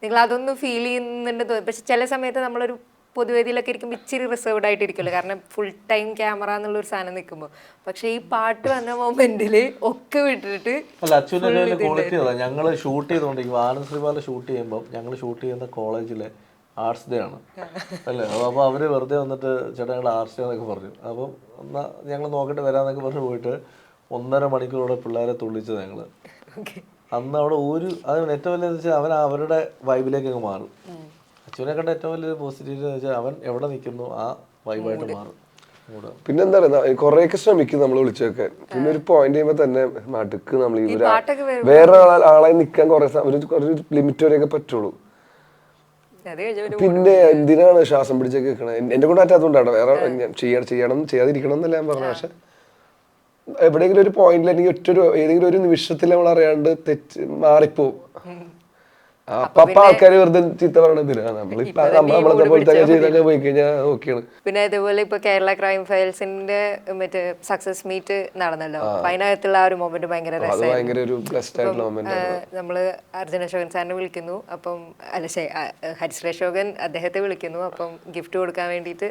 നിങ്ങൾ അതൊന്നും ഫീൽ ചെയ്യുന്നുണ്ട് തോന്നി. പക്ഷെ ചില സമയത്ത് നമ്മളൊരു പൊതുവേദിയിലൊക്കെ ഇരിക്കുമ്പോൾ ഇച്ചിരി റിസർവ്ഡ് ആയിട്ടിരിക്കുമല്ലോ, കാരണം ഫുൾ ടൈം ക്യാമറ എന്നുള്ളൊരു സാധനം നിൽക്കുമ്പോൾ. പക്ഷെ ഈ പാട്ട് വന്ന മൊമെന്റിൽ ഒക്കെ വിട്ടിട്ട് അച്ഛൻ്റെ ക്വാളിറ്റി അതാ. ഞങ്ങൾ ഷൂട്ട് ചെയ്തുകൊണ്ടിരിക്കും. ആനന്ദ് ശ്രീപാല ഷൂട്ട് ചെയ്യുമ്പോൾ ഞങ്ങൾ ഷൂട്ട് ചെയ്യുന്ന കോളേജിലെ ആർട്സ് ഡേ ആണ് അല്ലേ. അപ്പോൾ അവർ വെറുതെ വന്നിട്ട് ചേട്ടാ ഞങ്ങൾ ആർട്സ് ഡേ എന്നൊക്കെ പറഞ്ഞു. അപ്പം എന്നാൽ ഞങ്ങൾ നോക്കിയിട്ട് വരാമെന്നൊക്കെ പറഞ്ഞ് പോയിട്ട് 1.5 മണിക്കൂറോടെ പിള്ളേരെ തുള്ളിച്ചത് ഞങ്ങൾ. അന്ന് അവിടെ അത് ഏറ്റവും വലിയ വെച്ചാൽ അവൻ അവരുടെ വൈബിലേക്ക് അങ്ങ് മാറും. അച്ഛനെ കണ്ട ഏറ്റവും വലിയൊരു പോസിറ്റീവ് എന്ന് വെച്ചാൽ അവൻ എവിടെ നിൽക്കുന്നു ആ വൈബായിട്ട് മാറും. പിന്നെ എന്താ പറയുക, കുറെയൊക്കെ ശ്രമിക്കും നമ്മൾ വിളിച്ചു വെക്കാൻ. പിന്നെ ഒരു പോയിന്റ് ചെയ്യുമ്പോൾ തന്നെ മടുക്ക് നമ്മൾ വേറെ ആളെ നിൽക്കാൻ കുറേ ലിമിറ്റ് വരെയൊക്കെ പറ്റുള്ളൂ. പിന്നെ എന്തിനാണ് ശ്വാസം പിടിച്ചൊക്കെ വെക്കണത്? എന്റെ കൊണ്ട് പറ്റാത്തതുകൊണ്ടാണ്. വേറെ ചെയ്യണം ചെയ്യാതിരിക്കണം എന്നല്ല ഞാൻ പറഞ്ഞു. പക്ഷെ എവിടെയെങ്കിലും ഒരു പോയിന്റിൽ അല്ലെങ്കിൽ ഏതെങ്കിലും ഒരു നിമിഷത്തിൽ നമ്മൾ അറിയാണ്ട് തെറ്റ് മാറിപ്പോവും. അപ്പൊ ആൾക്കാര് വെറുതെ ചീത്ത പറയണതിനാണ്. നമ്മളെ പോലത്തെ ചെയ്തൊക്കെ പോയി കഴിഞ്ഞാൽ ഓക്കെയാണ്. പിന്നെ ഇതുപോലെ ഇപ്പൊ കേരള ക്രൈം ഫയൽസിന്റെ മറ്റേ സക്സസ് മീറ്റ് നടന്നല്ലോ. അപ്പൊ അതിനകത്തുള്ള ആ ഒരു മൊമെന്റ് ഭയങ്കര രസമായിരുന്നു. നമ്മള് അർജുന അശോകൻ സാറിനെ വിളിക്കുന്നു. അപ്പം ഹരിശ്രീ അശോകൻ അദ്ദേഹത്തെ വിളിക്കുന്നു. അപ്പം ഗിഫ്റ്റ് കൊടുക്കാൻ വേണ്ടിയിട്ട്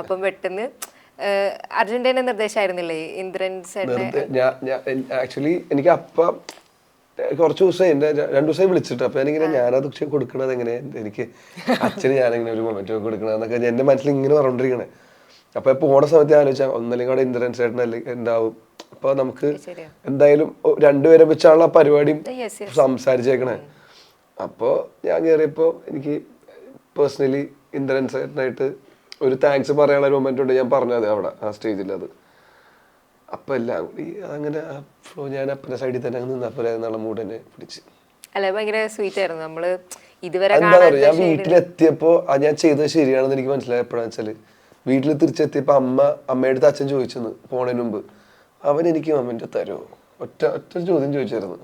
അപ്പം പെട്ടെന്ന് അർജുന്റെ നിർദ്ദേശമായിരുന്നില്ലേ ഇന്ദ്രൻ ആക്ച്വലി എനിക്ക് അപ്പം കുറച്ച് ദിവസം 2 ദിവസമായി വിളിച്ചിട്ട്. അപ്പൊ ഞാനിങ്ങനെ ഞാനത് കൊടുക്കണത് എങ്ങനെ, എനിക്ക് അച്ഛന് ഞാനിങ്ങനെ ഒരു മൊമെന്റ് കൊടുക്കണമെന്നൊക്കെ എന്റെ മനസ്സിൽ ഇങ്ങനെ പറഞ്ഞോണ്ടിരിക്കണേ. അപ്പൊ പോണ സമയത്ത് ആലോചിച്ചാൽ ഒന്നല്ലെങ്കിൽ അവിടെ ഇന്ദ്രൻ ചേട്ടൻ ഉണ്ടാവും. അപ്പൊ നമുക്ക് എന്തായാലും 2 പേരെ വെച്ചാണല്ലോ ആ പരിപാടിയും സംസാരിച്ചേക്കണേ. അപ്പൊ ഞാൻ കയറിയപ്പോ എനിക്ക് പേഴ്സണലി ഇന്ദ്രൻ ചേട്ടനായിട്ട് ഒരു താങ്ക്സ് പറയാനുള്ള ഒരു മൊമെന്റ് ഉണ്ട്. ഞാൻ പറഞ്ഞത് അവിടെ ആ സ്റ്റേജിൽ. അത് അപ്പൊ എല്ലാം കൂടി അങ്ങനെ ഞാൻ അപ്പന്റെ സൈഡിൽ തന്നെ നിന്നപ്പോൾ എന്നുള്ള മൂഡ് തന്നെ പിടിച്ച്. അല്ല ഭയങ്കര സ്വീറ്റ് ആയിരുന്നു. നമ്മള് ഇതുവരെ എന്താ പറയുക, ഞാൻ വീട്ടിലെത്തിയപ്പോ ഞാൻ ചെയ്തത് ശരിയാണെന്ന് എനിക്ക് മനസ്സിലായത് എപ്പോഴാന്ന് വെച്ചാല്, വീട്ടിൽ തിരിച്ചെത്തിയപ്പോ അമ്മയുടെ അടുത്ത് അച്ഛൻ ചോദിച്ചെന്ന് പോണതിന് മുമ്പ്, അവൻ എനിക്ക് മൊമെന്റ് തരുമോ, ഒറ്റ ചോദ്യം ചോദിച്ചായിരുന്നു.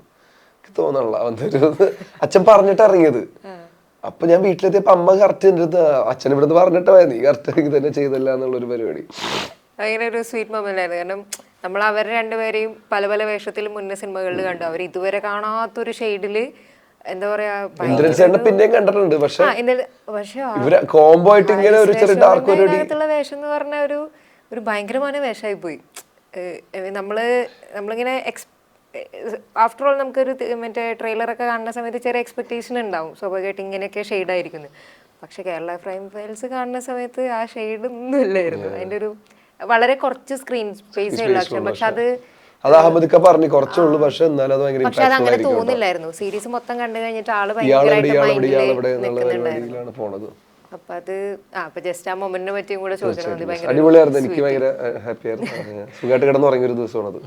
എനിക്ക് തോന്നണല്ലോ അവൻ തരുമെന്ന് അച്ഛൻ പറഞ്ഞിട്ട് ഇറങ്ങിയത്. അപ്പൊ ഞാൻ വീട്ടിലെത്തിയപ്പോ അമ്മ കറക്റ്റ് എൻ്റെ അടുത്ത് അച്ഛൻ ഇവിടുന്ന് പറഞ്ഞിട്ടോ നീ കറക്റ്റ് എനിക്ക് തന്നെ ചെയ്തല്ല എന്നുള്ളൊരു പരിപാടി. ഭയങ്കര ഒരു സ്വീറ്റ് മൊമെന്റ് ആയിരുന്നു. കാരണം നമ്മൾ അവർ 2 പേരെയും പല പല വേഷത്തിൽ മുന്നേ സിനിമകളിൽ കണ്ടു. അവർ ഇതുവരെ കാണാത്തൊരു ഷെയ്ഡില് എന്താ പറയാ പിന്നെയും കണ്ടിട്ടുണ്ട്. പക്ഷെ വേഷം എന്ന് പറഞ്ഞ ഒരു ഭയങ്കരമായ വേഷമായി പോയി. നമ്മളിങ്ങനെ ആഫ്റ്റർ ഓൾ നമുക്കൊരു മറ്റേ ട്രെയിലറൊക്കെ കാണുന്ന സമയത്ത് ചെറിയ എക്സ്പെക്ടേഷൻ ഉണ്ടാവും സ്വാഭാവികമായിട്ട് ഇങ്ങനെയൊക്കെ ഷെയ്ഡായിരിക്കുന്നു. പക്ഷെ കേരള ക്രൈം ഫയൽസ് കാണുന്ന സമയത്ത് ആ ഷെയ്ഡ് ഒന്നും ഇല്ലായിരുന്നു. അതിൻ്റെ ഒരു വളരെ കുറച്ച് സ്ക്രീൻ സ്പേസേ ഉള്ളൂ. പക്ഷെ അത് പറഞ്ഞു കുറച്ചേ ഉള്ളൂ. പക്ഷെ അത് അങ്ങനെ തോന്നില്ലായിരുന്നു. സീരീസ് മൊത്തം കണ്ടു കഴിഞ്ഞിട്ട് ആള് ഭയങ്കരമായിട്ട് പോണത്. അപ്പൊ അത് അപ്പൊ ജസ്റ്റ് ആ മൊമെന്റിനെ പറ്റിയും കൂടെ ചോദിക്കണം. അടിപൊളിയായിരുന്നു. എനിക്ക് ഭയങ്കര ഹാപ്പി ആയിരുന്നു. സുഖമായിട്ട് കിടന്നുറങ്ങിയ ഒരു ദിവസമാണത്.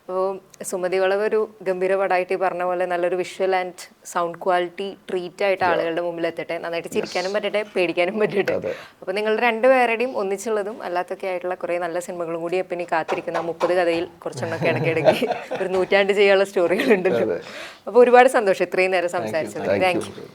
അപ്പോൾ സുമതി വളവ് ഒരു ഗംഭീര പടമായിട്ട് ഈ പറഞ്ഞ പോലെ നല്ലൊരു visual and sound quality treat ആയിട്ട് ആളുകളുടെ മുമ്പിൽ എത്തട്ടെ, നന്നായിട്ട് ചിരിക്കാനും പറ്റട്ടെ, പേടിക്കാനും പറ്റട്ടെ. അപ്പോൾ നിങ്ങൾ രണ്ടുപേരുടെയും ഒന്നിച്ചുള്ളതും അല്ലാത്തൊക്കെ ആയിട്ടുള്ള കുറേ നല്ല സിനിമകളും കൂടി ഇപ്പം ഇനി കാത്തിരിക്കുന്ന 30 കഥയിൽ കുറച്ചെണ്ണൊക്കെ ഇടയ്ക്കിടയ്ക്ക് ഒരു 100 ചെയ്യാനുള്ള സ്റ്റോറികളുണ്ടല്ലോ. അപ്പോൾ ഒരുപാട് സന്തോഷം ഇത്രയും നേരം സംസാരിച്ചത്. Thank you.